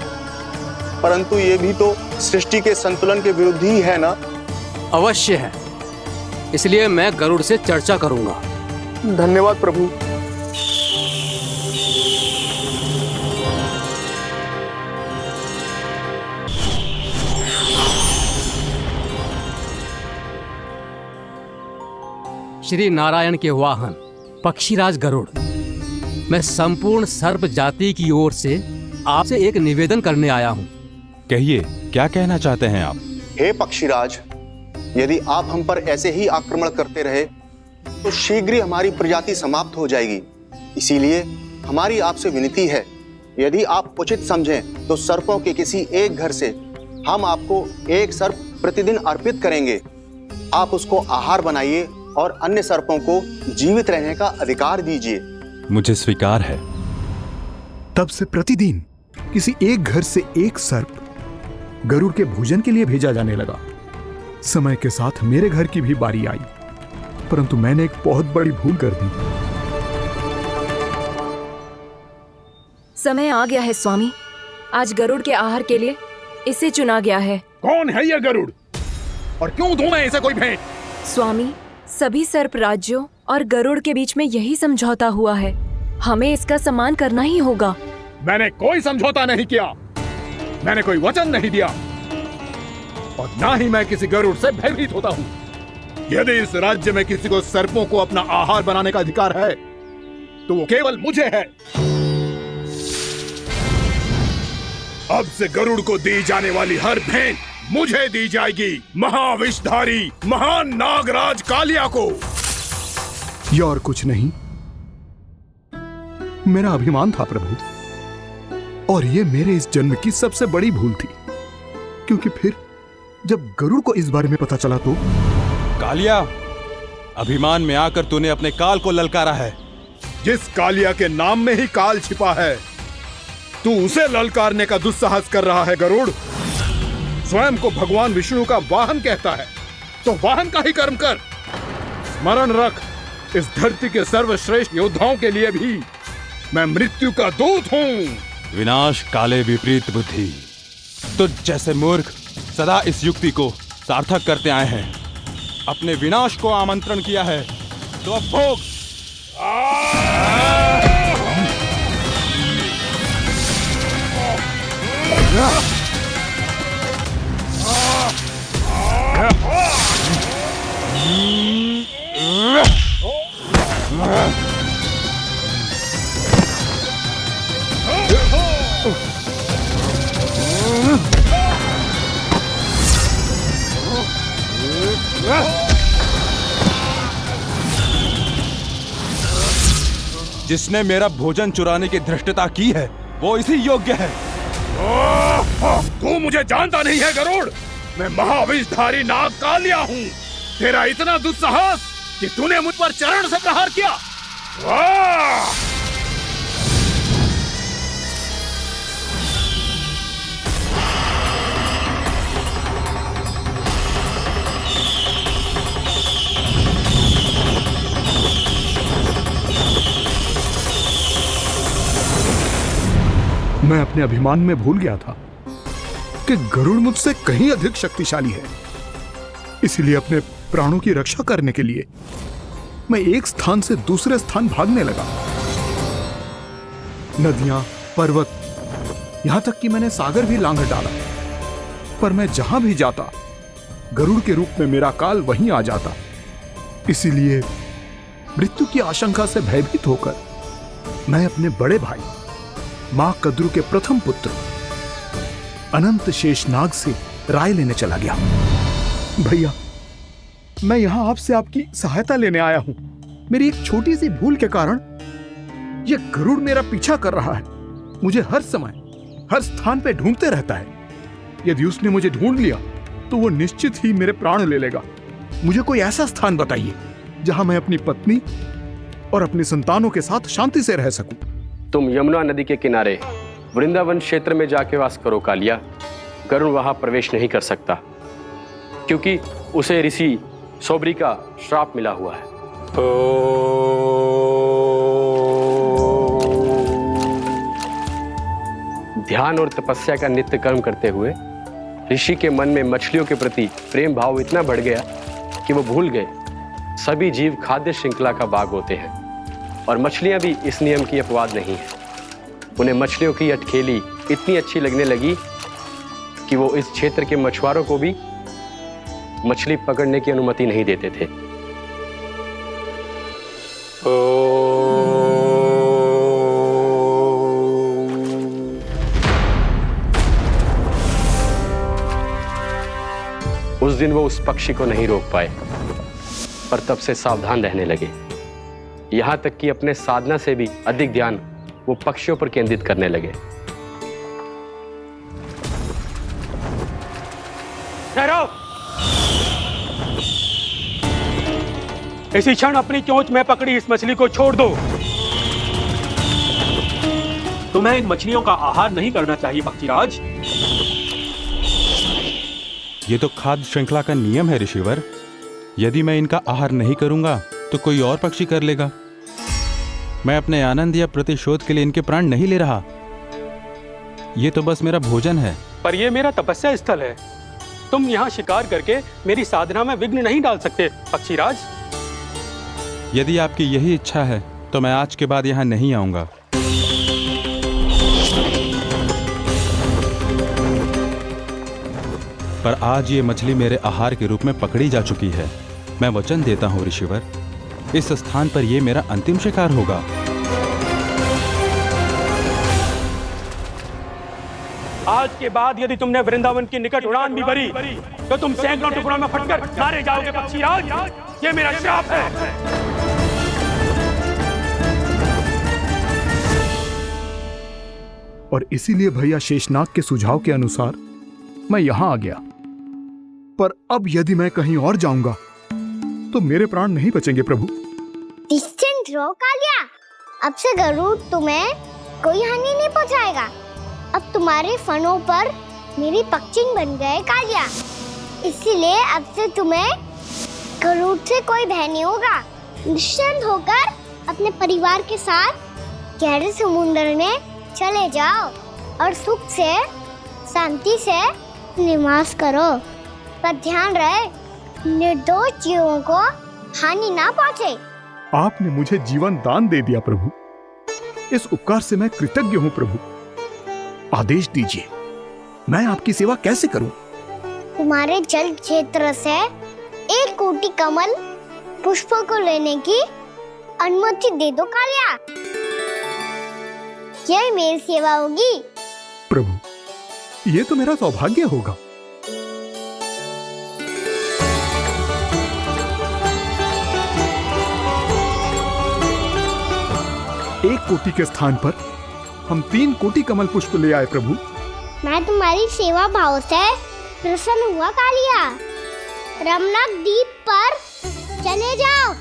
परंतु ये भी तो सृष्टि के संतुलन के विरुद्ध ही है ना? अवश्य है, इसलिए मैं गरुड़ से चर्चा करूंगा। धन्यवाद प्रभु। श्री नारायण के वाहन पक्षीराज गरुड़, मैं संपूर्ण सर्प जाति की ओर से आपसे एक निवेदन करने आया हूँ। कहिए, क्या कहना चाहते हैं आप? हे पक्षीराज, यदि आप हम पर ऐसे ही आक्रमण करते रहे तो शीघ्र ही हमारी प्रजाति समाप्त हो जाएगी। इसीलिए हमारी आपसे विनती है, यदि आप उचित समझें तो सर्पों के किसी एक घर से हम आपको एक सर्प प्रतिदिन अर्पित करेंगे। आप उसको आहार बनाइए और अन्य सर्पों को जीवित रहने का अधिकार दीजिए। मुझे स्वीकार है। तब से प्रतिदिन किसी एक घर से एक सर्प गरुड़ के भोजन के लिए भेजा जाने लगा। समय के साथ मेरे घर की भी बारी आई, परंतु मैंने एक बहुत बड़ी भूल कर दी। समय आ गया है स्वामी, आज गरुड़ के आहार के लिए इसे चुना गया है। कौन है यह गरुड़ और क्यों दूं मैं इसे कोई भेंट? स्वामी, सभी सर्प राज्यों और गरुड़ के बीच में यही समझौता हुआ है, हमें इसका सम्मान करना ही होगा। मैंने कोई समझौता नहीं किया, मैंने कोई वचन नहीं दिया और ना ही मैं किसी गरुड़ से भयभीत होता हूँ। यदि इस राज्य में किसी को सर्पों को अपना आहार बनाने का अधिकार है तो वो केवल मुझे है। अब से गरुड़ को दी जाने वाली हर भेंट मुझे दी जाएगी, महाविषधारी महान नागराज कालिया को। यह और कुछ नहीं, मेरा अभिमान था प्रभु, और यह मेरे इस जन्म की सबसे बड़ी भूल थी, क्योंकि फिर जब गरुड़ को इस बारे में पता चला तो। कालिया, अभिमान में आकर तूने अपने काल को ललकारा है। जिस कालिया के नाम में ही काल छिपा है, तू उसे ललकारने का दुस्साहस कर रहा है। गरुड़ स्वयं को भगवान विष्णु का वाहन कहता है, तो वाहन का ही कर्म कर। स्मरण रख, इस धरती के सर्वश्रेष्ठ योद्धाओं के लिए भी मैं मृत्यु का दूत हूँ। विनाश काले विपरीत बुद्धि। तुझ जैसे मूर्ख सदा इस युक्ति को सार्थक करते आए हैं। अपने विनाश को आमंत्रण किया है तो अब भोग। जिसने मेरा भोजन चुराने की धृष्टता की है वो इसी योग्य है। तू मुझे जानता नहीं है गरुड़, मैं महाविषधारी नाग कालिया हूँ। तेरा इतना दुस्साहस कि तूने मुझ पर चरण से प्रहार किया। मैं अपने अभिमान में भूल गया था कि गरुड़ मुझसे कहीं अधिक शक्तिशाली है। इसलिए अपने प्राणों की रक्षा करने के लिए मैं एक स्थान से दूसरे स्थान भागने लगा। नदियां, पर्वत, यहां तक कि मैंने सागर भी लांघ डाला, पर मैं जहां भी जाता गरुड़ के रूप में मेरा काल वहीं आ जाता। इसीलिए मृत्यु की आशंका से भयभीत होकर मैं अपने बड़े भाई मां कद्रू के प्रथम पुत्र अनंत शेषनाग से राय लेने चला गया। भैया, मैं यहां आपसे आपकी सहायता लेने आया हूं। मेरी एक छोटी सी भूल के कारण यह गरुड़ मेरा पीछा कर रहा है। मुझे हर समय, हर स्थान पे ढूंढते रहता है। यदि उसने मुझे ढूंढ लिया तो वो निश्चित ही मेरे प्राण ले लेगा। मुझे कोई ऐसा स्थान बताइए जहां मैं अपनी पत्नी और अपनी संतानों के साथ शांति से रह सकूं। तुम यमुना नदी के किनारे वृंदावन क्षेत्र में जाके वास करो कालिया। गरुड़ वहां प्रवेश नहीं कर सकता, क्योंकि उसे ऋषि सोबरी का श्राप मिला हुआ है। ध्यान और तपस्या का नित्य कर्म करते हुए ऋषि के मन में मछलियों के प्रति प्रेम भाव इतना बढ़ गया कि वो भूल गए सभी जीव खाद्य श्रृंखला का भाग होते हैं, और मछलियां भी इस नियम की अपवाद नहीं है। उन्हें मछलियों की अटखेली इतनी अच्छी लगने लगी कि वो इस क्षेत्र के मछुआरों को भी मछली पकड़ने की अनुमति नहीं देते थे। उस दिन वो उस पक्षी को नहीं रोक पाए, पर तब से सावधान रहने लगे। यहां तक कि अपने साधना से भी अधिक ध्यान वो पक्षियों पर केंद्रित करने लगे। ठहरो! इसी क्षण अपनी चोंच में पकड़ी इस मछली को छोड़ दो। तुम्हें इन मछलियों का आहार नहीं करना चाहिए पक्षीराज। ये तो खाद्य श्रृंखला का नियम है ऋषिवर। यदि मैं इनका आहार नहीं करूंगा तो कोई और पक्षी कर लेगा। मैं अपने आनंद या प्रतिशोध के लिए इनके प्राण नहीं ले रहा। ये तो बस मेरा भोजन है। पर यह मेरा तपस्या स्थल है। तुम यहाँ शिकार करके मेरी साधना में विघ्न नहीं डाल सकते पक्षीराज। यदि आपकी यही इच्छा है तो मैं आज के बाद यहाँ नहीं आऊंगा। पर आज ये मछली मेरे आहार के रूप में पकड़ी जा चुकी है। मैं वचन देता हूँ ऋषिवर, इस स्थान पर यह मेरा अंतिम शिकार होगा। आज के बाद यदि तुमने वृंदावन की निकट उड़ान भी भरी तो तुम सैकड़ों टुकड़ों में फटकर मारे जाओगे पक्षीराज। ये मेरा श्राप है। और इसीलिए भैया शेषनाग के सुझाव के अनुसार मैं यहां आ गया। पर अब यदि मैं कहीं और जाऊंगा तो मेरे प्राण नहीं बचेंगे प्रभु। निश्चिंत रहो कालिया, अब से गरुड़ तुम्हें कोई हानि नहीं पहुंचाएगा। अब तुम्हारे फनों पर मेरी पक्षिंग बन गए कालिया, इसीलिए अब से तुम्हें गरुड़ से कोई भय नहीं होगा। निश्चिंत होकर अपने परिवार के साथ गहरे समुद्र में चले जाओ और सुख से शांति से निवास करो। पर ध्यान रहे निर्दोष जीवों को हानि ना पहुंचे। आपने मुझे जीवन दान दे दिया प्रभु, इस उपकार से मैं कृतज्ञ हूँ प्रभु। आदेश दीजिए, मैं आपकी सेवा कैसे करूं? तुम्हारे जल क्षेत्र से 1 कोटि कमल पुष्पों को लेने की अनुमति दे दो कालिया। यह मेरी सेवा होगी प्रभु। ये तो मेरा सौभाग्य होगा। 1 कोटि के स्थान पर हम 3 कोटि कमल पुष्प ले आए प्रभु। मैं तुम्हारी सेवा भाव से प्रसन्न हुआ कालिया। रमणक द्वीप पर चले जाओ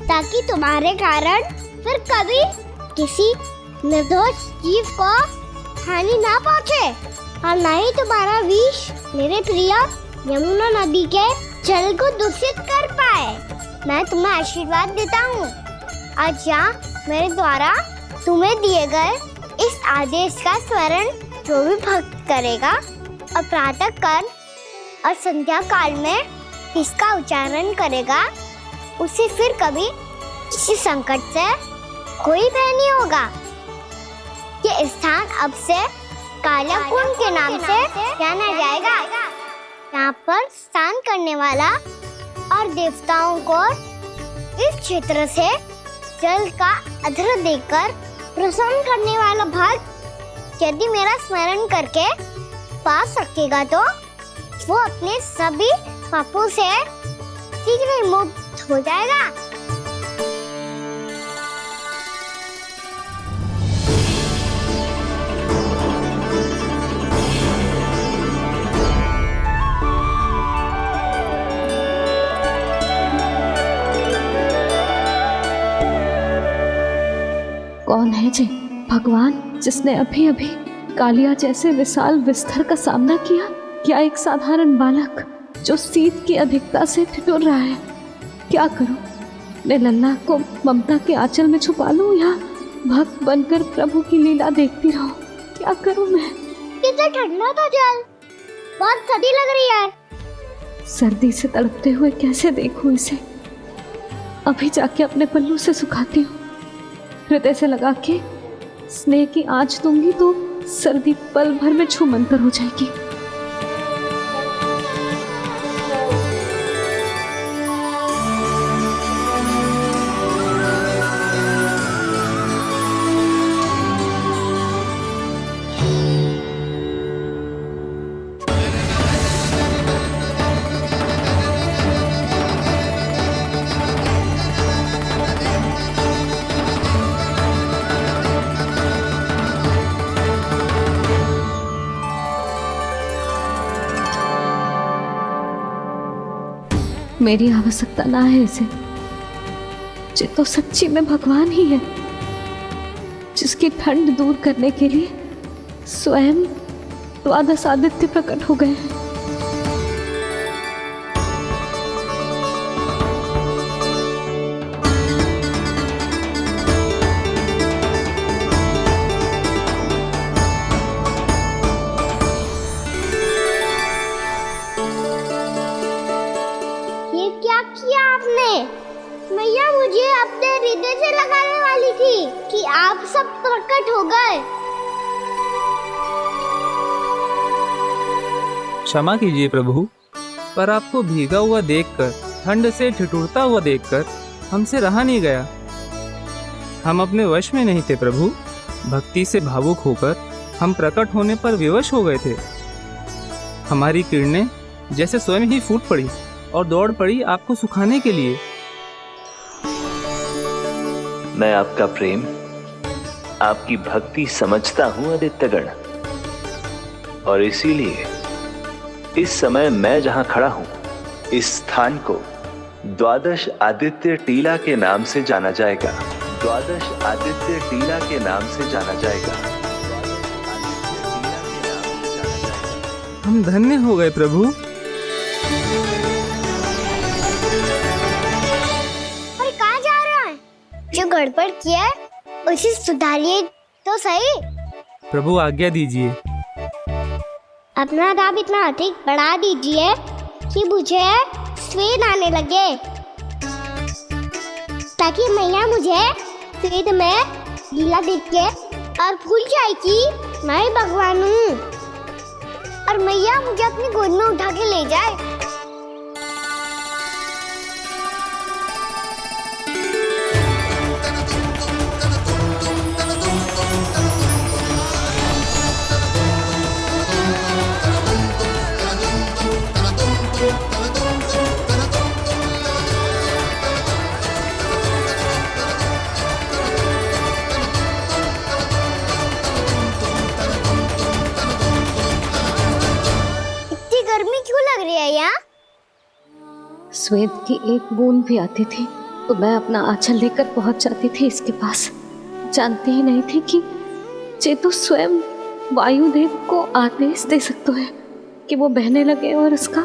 ताकि तुम्हारे कारण फिर कभी किसी निर्दोष जीव को हानि ना पहुंचे और न ही तुम्हारा विष मेरे प्रिय यमुना नदी के जल को दूषित कर पाए। मैं तुम्हें आशीर्वाद देता हूँ। आज यहाँ मेरे द्वारा तुम्हें दिए गए इस आदेश का स्मरण जो भी भक्त करेगा और प्रातः काल और संध्या काल में इसका उच्चारण करेगा, उसे फिर कभी किसी संकट से कोई भय नहीं होगा। ये स्थान अब से कालाकुंड के नाम से जाना जाएगा। यहाँ पर स्नान करने वाला और देवताओं को इस क्षेत्र से जल का अर्घ्य देकर प्रसन्न करने वाला भक्त यदि मेरा स्मरण करके पास रखेगा तो वो अपने सभी पापों से शीघ्र ही मुक्त हो जाएगा। कौन है जी भगवान जिसने अभी अभी कालिया जैसे विशाल विस्तर का सामना किया? क्या एक साधारण बालक जो शीत की अधिकता से ठिठुर रहा है? क्या करूं? मैं लल्ला को ममता के आंचल में छुपा लूं या भक्त बनकर प्रभु की लीला देखती रहूं? क्या करूं मैं? कितना ठंडा था जल, बहुत सर्दी लग रही है। सर्दी से तड़पते हुए कैसे देखूं इसे? अभी जाके अपने पल्लू से सुखाती हूँ, हृदय से लगा के स्नेह की आंच दूंगी तो सर्दी पल भर में छूमंतर हो जाएगी। मेरी आवश्यकता ना है इसे, ये तो सच्ची में भगवान ही है जिसकी ठंड दूर करने के लिए स्वयं द्वादश आदित्य प्रकट हो गए हैं। मैया मुझे अपने हृदय से लगाने वाली थी कि आप सब प्रकट हो गए। क्षमा कीजिए प्रभु, पर आपको भीगा हुआ देखकर, ठंड से ठिठुरता हुआ देखकर हमसे रहा नहीं गया। हम अपने वश में नहीं थे प्रभु। भक्ति से भावुक होकर हम प्रकट होने पर विवश हो गए थे। हमारी किरणें जैसे स्वयं ही फूट पड़ी और दौड़ पड़ी आपको सुखाने के लिए। मैं आपका प्रेम, आपकी भक्ति समझता हूं आदित्यगण, और इसीलिए इस समय मैं जहां खड़ा हूं, इस स्थान को द्वादश आदित्य टीला के नाम से जाना जाएगा। द्वादश आदित्य टीला के नाम से जाना जाएगा। हम धन्य हो गए प्रभु। अरे कहाँ जा रहे हैं? जो गड़बड़ किया है उसे सुधारिए तो सही। प्रभु आज्ञा दीजिए। अपना दाब इतना अधिक बढ़ा दीजिए कि मुझे स्वेद आने लगे, ताकि मैया मुझे स्वेद में लीला देख के और भूल जाए कि मैं भगवान हूँ, और मैया मुझे अपनी गोद में उठा के ले जाए। स्वेद की एक बूंद भी आती थी तो मैं अपना आंचल लेकर पहुंच जाती थी इसके पास। जानती ही नहीं थी कि चेतु स्वयं वायुदेव को आदेश दे सकता है कि वो बहने लगे और उसका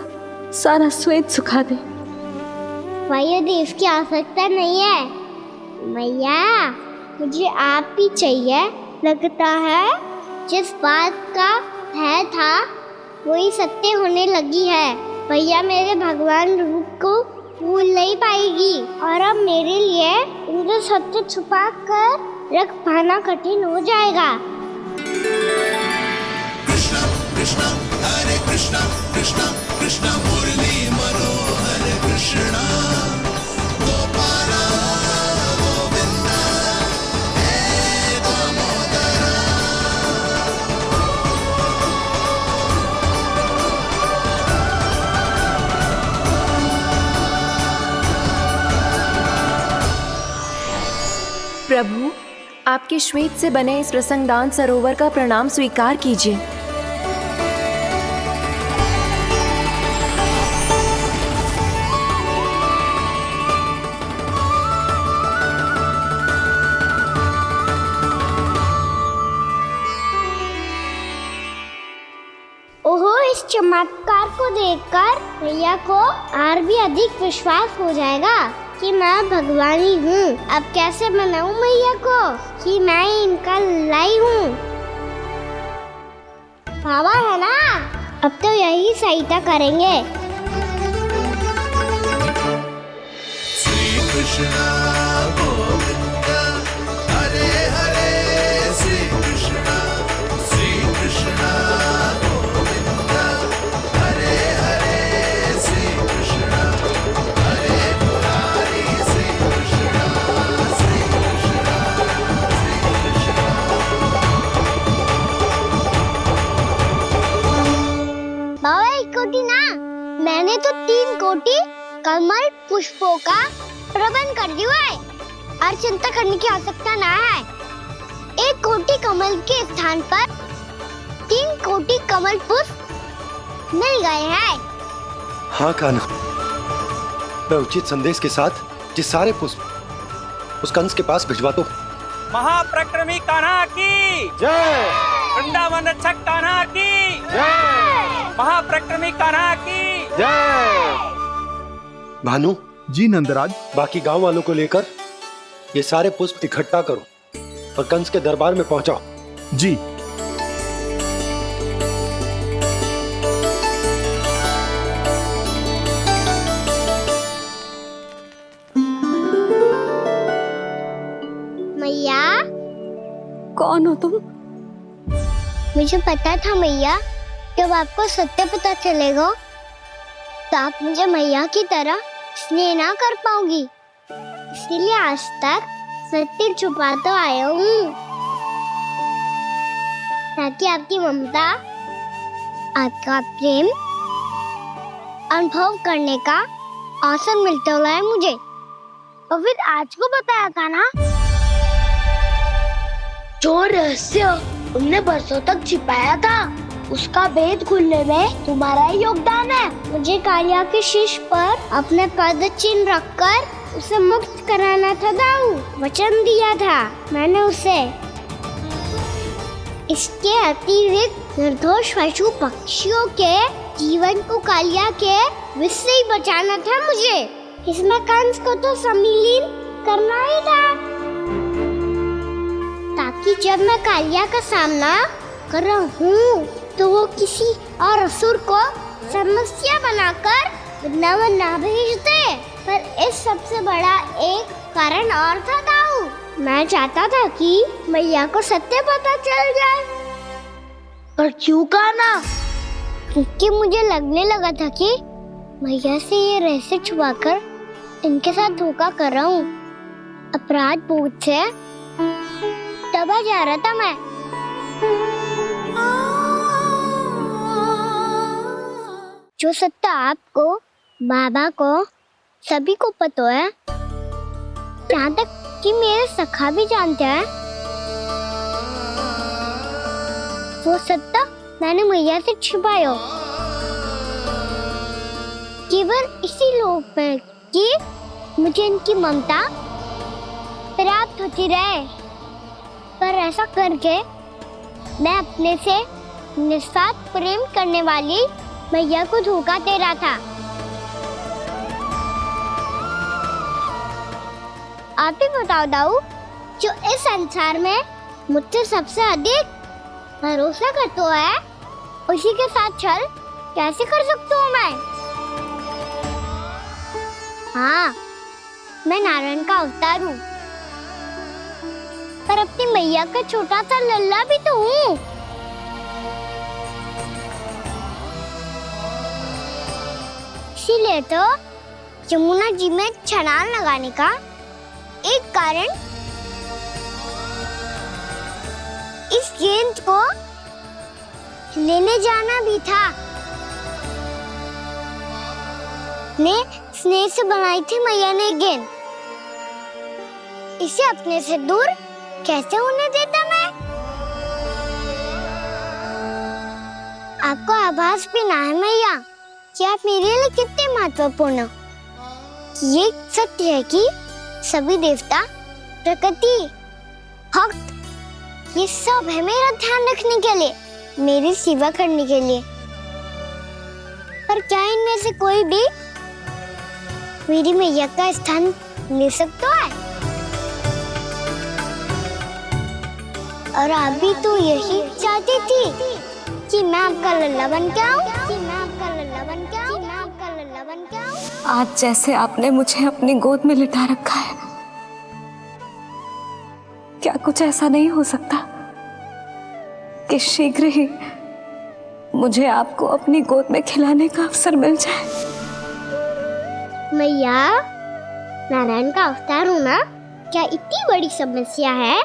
सारा स्वेद सुखा दे। वायुदेव की आवश्यकता नहीं है मैया, मुझे आप ही चाहिए, लगता है जिस बात का भय था वही सत्य होने लगी है। भैया मेरे भगवान रूप को भूल नहीं पाएगी और अब मेरे लिए इनसे सत्य छुपा कर रख पाना कठिन हो जाएगा। कृष्णा कृष्णा हरे कृष्णा कृष्णा कृष्णा मुरली मनोहर कृष्णा गोपाला गोविंदा हे दामोदरा। प्रभु, आपके श्वेत से बने इस प्रसंगदान सरोवर का प्रणाम स्वीकार कीजिए। ओहो, इस चमत्कार को देखकर भैया को और भी अधिक विश्वास हो जाएगा कि मैं भगवानी हूँ। अब कैसे मनाऊं मैया को कि मैं इनका लाई हूँ। बाबा है ना, अब तो यही सहायता करेंगे। श्री कृष्णा गोविंदा हरे हरे श्री कृष्णा गोविंदा हरे हरे श्री कृष्णा हरे मुरारी श्री कृष्णा श्री कृष्णा श्री कृष्णा। बाबा एक कोटी ना, मैंने तो 3 कोटी कमल पुष्पों का प्रबंध कर दिया है और चिंता करने की आवश्यकता ना है। 1 कोटी कमल के स्थान पर 3 कोटी कमल पुष्प मिल गए हैं। हाँ कान्हा, मैं उचित संदेश के साथ ये सारे पुष्प उस कंस के पास भिजवा दो। महाप्रक्रमी कान्हा की जय। वृंदावन रक्षक कान्हा की जय। महाप्रक्रमी कान्हा की जय। भानु जी नंदराज, बाकी गांव वालों को लेकर ये सारे पुष्प इकट्ठा करो और कंस के दरबार में पहुंचाओ। जी। मैया, कौन हो तुम? मुझे पता था मैया, जब आपको सत्य पता चलेगा तो आप मुझे मैया की तरह स्नेह ना कर पाओगी, इसलिए आज तक सत्य छुपा तो आया हूँ ताकि आपकी ममता, आपका प्रेम अनुभव करने का अवसर मिलता रहा है मुझे। और फिर आज को बताया था ना, जो रहस्य तुमने बरसों तक छिपाया था उसका भेद खुलने में तुम्हारा ही योगदान है। मुझे कालिया के शीश पर अपने पद चिन्ह रखकर उसे मुक्त कराना था दाऊ, वचन दिया था मैंने उसे। इसके अतिरिक्त निर्दोष पशु पक्षियों के जीवन को कालिया के विष से ही बचाना था मुझे। इसमें कंस को तो सम्मिलित करना ही था ताकि जब मैं कालिया का सामना कर रहा हूँ तो वो किसी और असुर को समस्या बनाकर वृंदावन ना भेज दे। पर इस सबसे बड़ा एक कारण और था दाऊ, मैं चाहता था कि मैया को सत्य पता चल जाए। पर क्यों कहा ना? क्योंकि मुझे लगने लगा था कि मैया से ये रहस्य छुपाकर इनके साथ धोखा कर रहा हूँ। अपराध बोझ से दबा जा रहा था मैं। जो सत्य आपको, बाबा को, सभी को पता है, यहाँ तक कि मेरे सखा भी जानते हैं, वो सत्य मैंने मैया से छिपाया केवल इसी लोक में कि मुझे इनकी ममता प्राप्त होती रहे। पर ऐसा करके मैं अपने से निस्वार्थ प्रेम करने वाली मैया को धोखा दे रहा था। आप ही बताओ दाऊ, जो इस संसार में मुझसे सबसे अधिक भरोसा कर तो है, उसी के साथ छल कैसे कर सकता हूँ मैं? हाँ, मैं नारायण का अवतार हूँ, पर अपनी मैया का छोटा सा लल्ला भी तो हूँ। इसीलिए तो यमुना जी में छलांग लगाने का एक कारण इस गेंद को लेने जाना भी था। स्नेह से बनाई थी मैया ने गेंद, इसे अपने से दूर कैसे होने देता मैं? आपको आभास भी ना है मैया कि आप मेरे लिए कितने महत्वपूर्ण हो। ये सत्य है कि सभी देवता, प्रकृति, भक्त, ये सब है मेरा ध्यान रखने के लिए, मेरी सेवा करने के लिए। पर क्या इनमें से कोई भी मेरी मैया का स्थान ले सकता है? और आप भी तो यही चाहती थी कि मैं आपका लल्ला बन के आऊं, आज जैसे आपने मुझे अपनी गोद में लिटा रखा है, क्या कुछ ऐसा नहीं हो सकता कि शीघ्र ही मुझे आपको अपनी गोद में खिलाने का अवसर मिल जाए? मैया, नारायण का अवतार होना क्या इतनी बड़ी समस्या है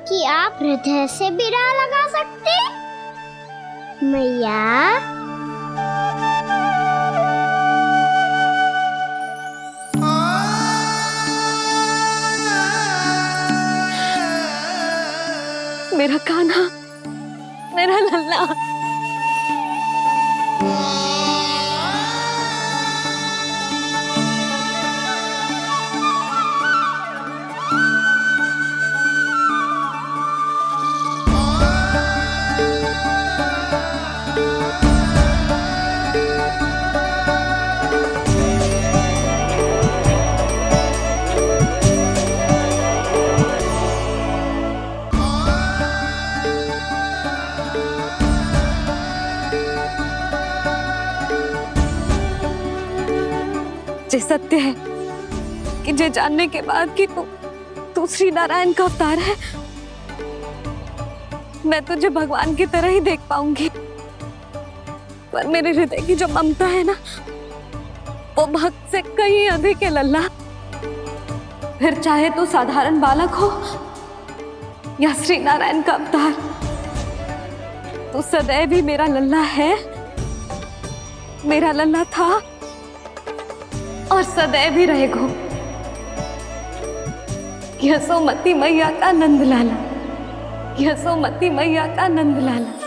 कि आप हृदय से भी राह लगा सकते? मैया, मेरा कान्हा, मेरा लल्ला। ये सत्य है कि ये जानने के बाद कि तू श्री नारायण का अवतार है, मैं तुझे भगवान की तरह ही देख पाऊंगी। पर मेरे हृदय की जो ममता है ना, वो भक्त से कहीं अधिक है लल्ला। फिर चाहे तू साधारण बालक हो या श्री नारायण का अवतार, तू सदैव ही मेरा लल्ला है, मेरा लल्ला था और सदैव ही रहेगा। यशोमती मैया का नंद लाला, यशोमती मैया का नंद लाला।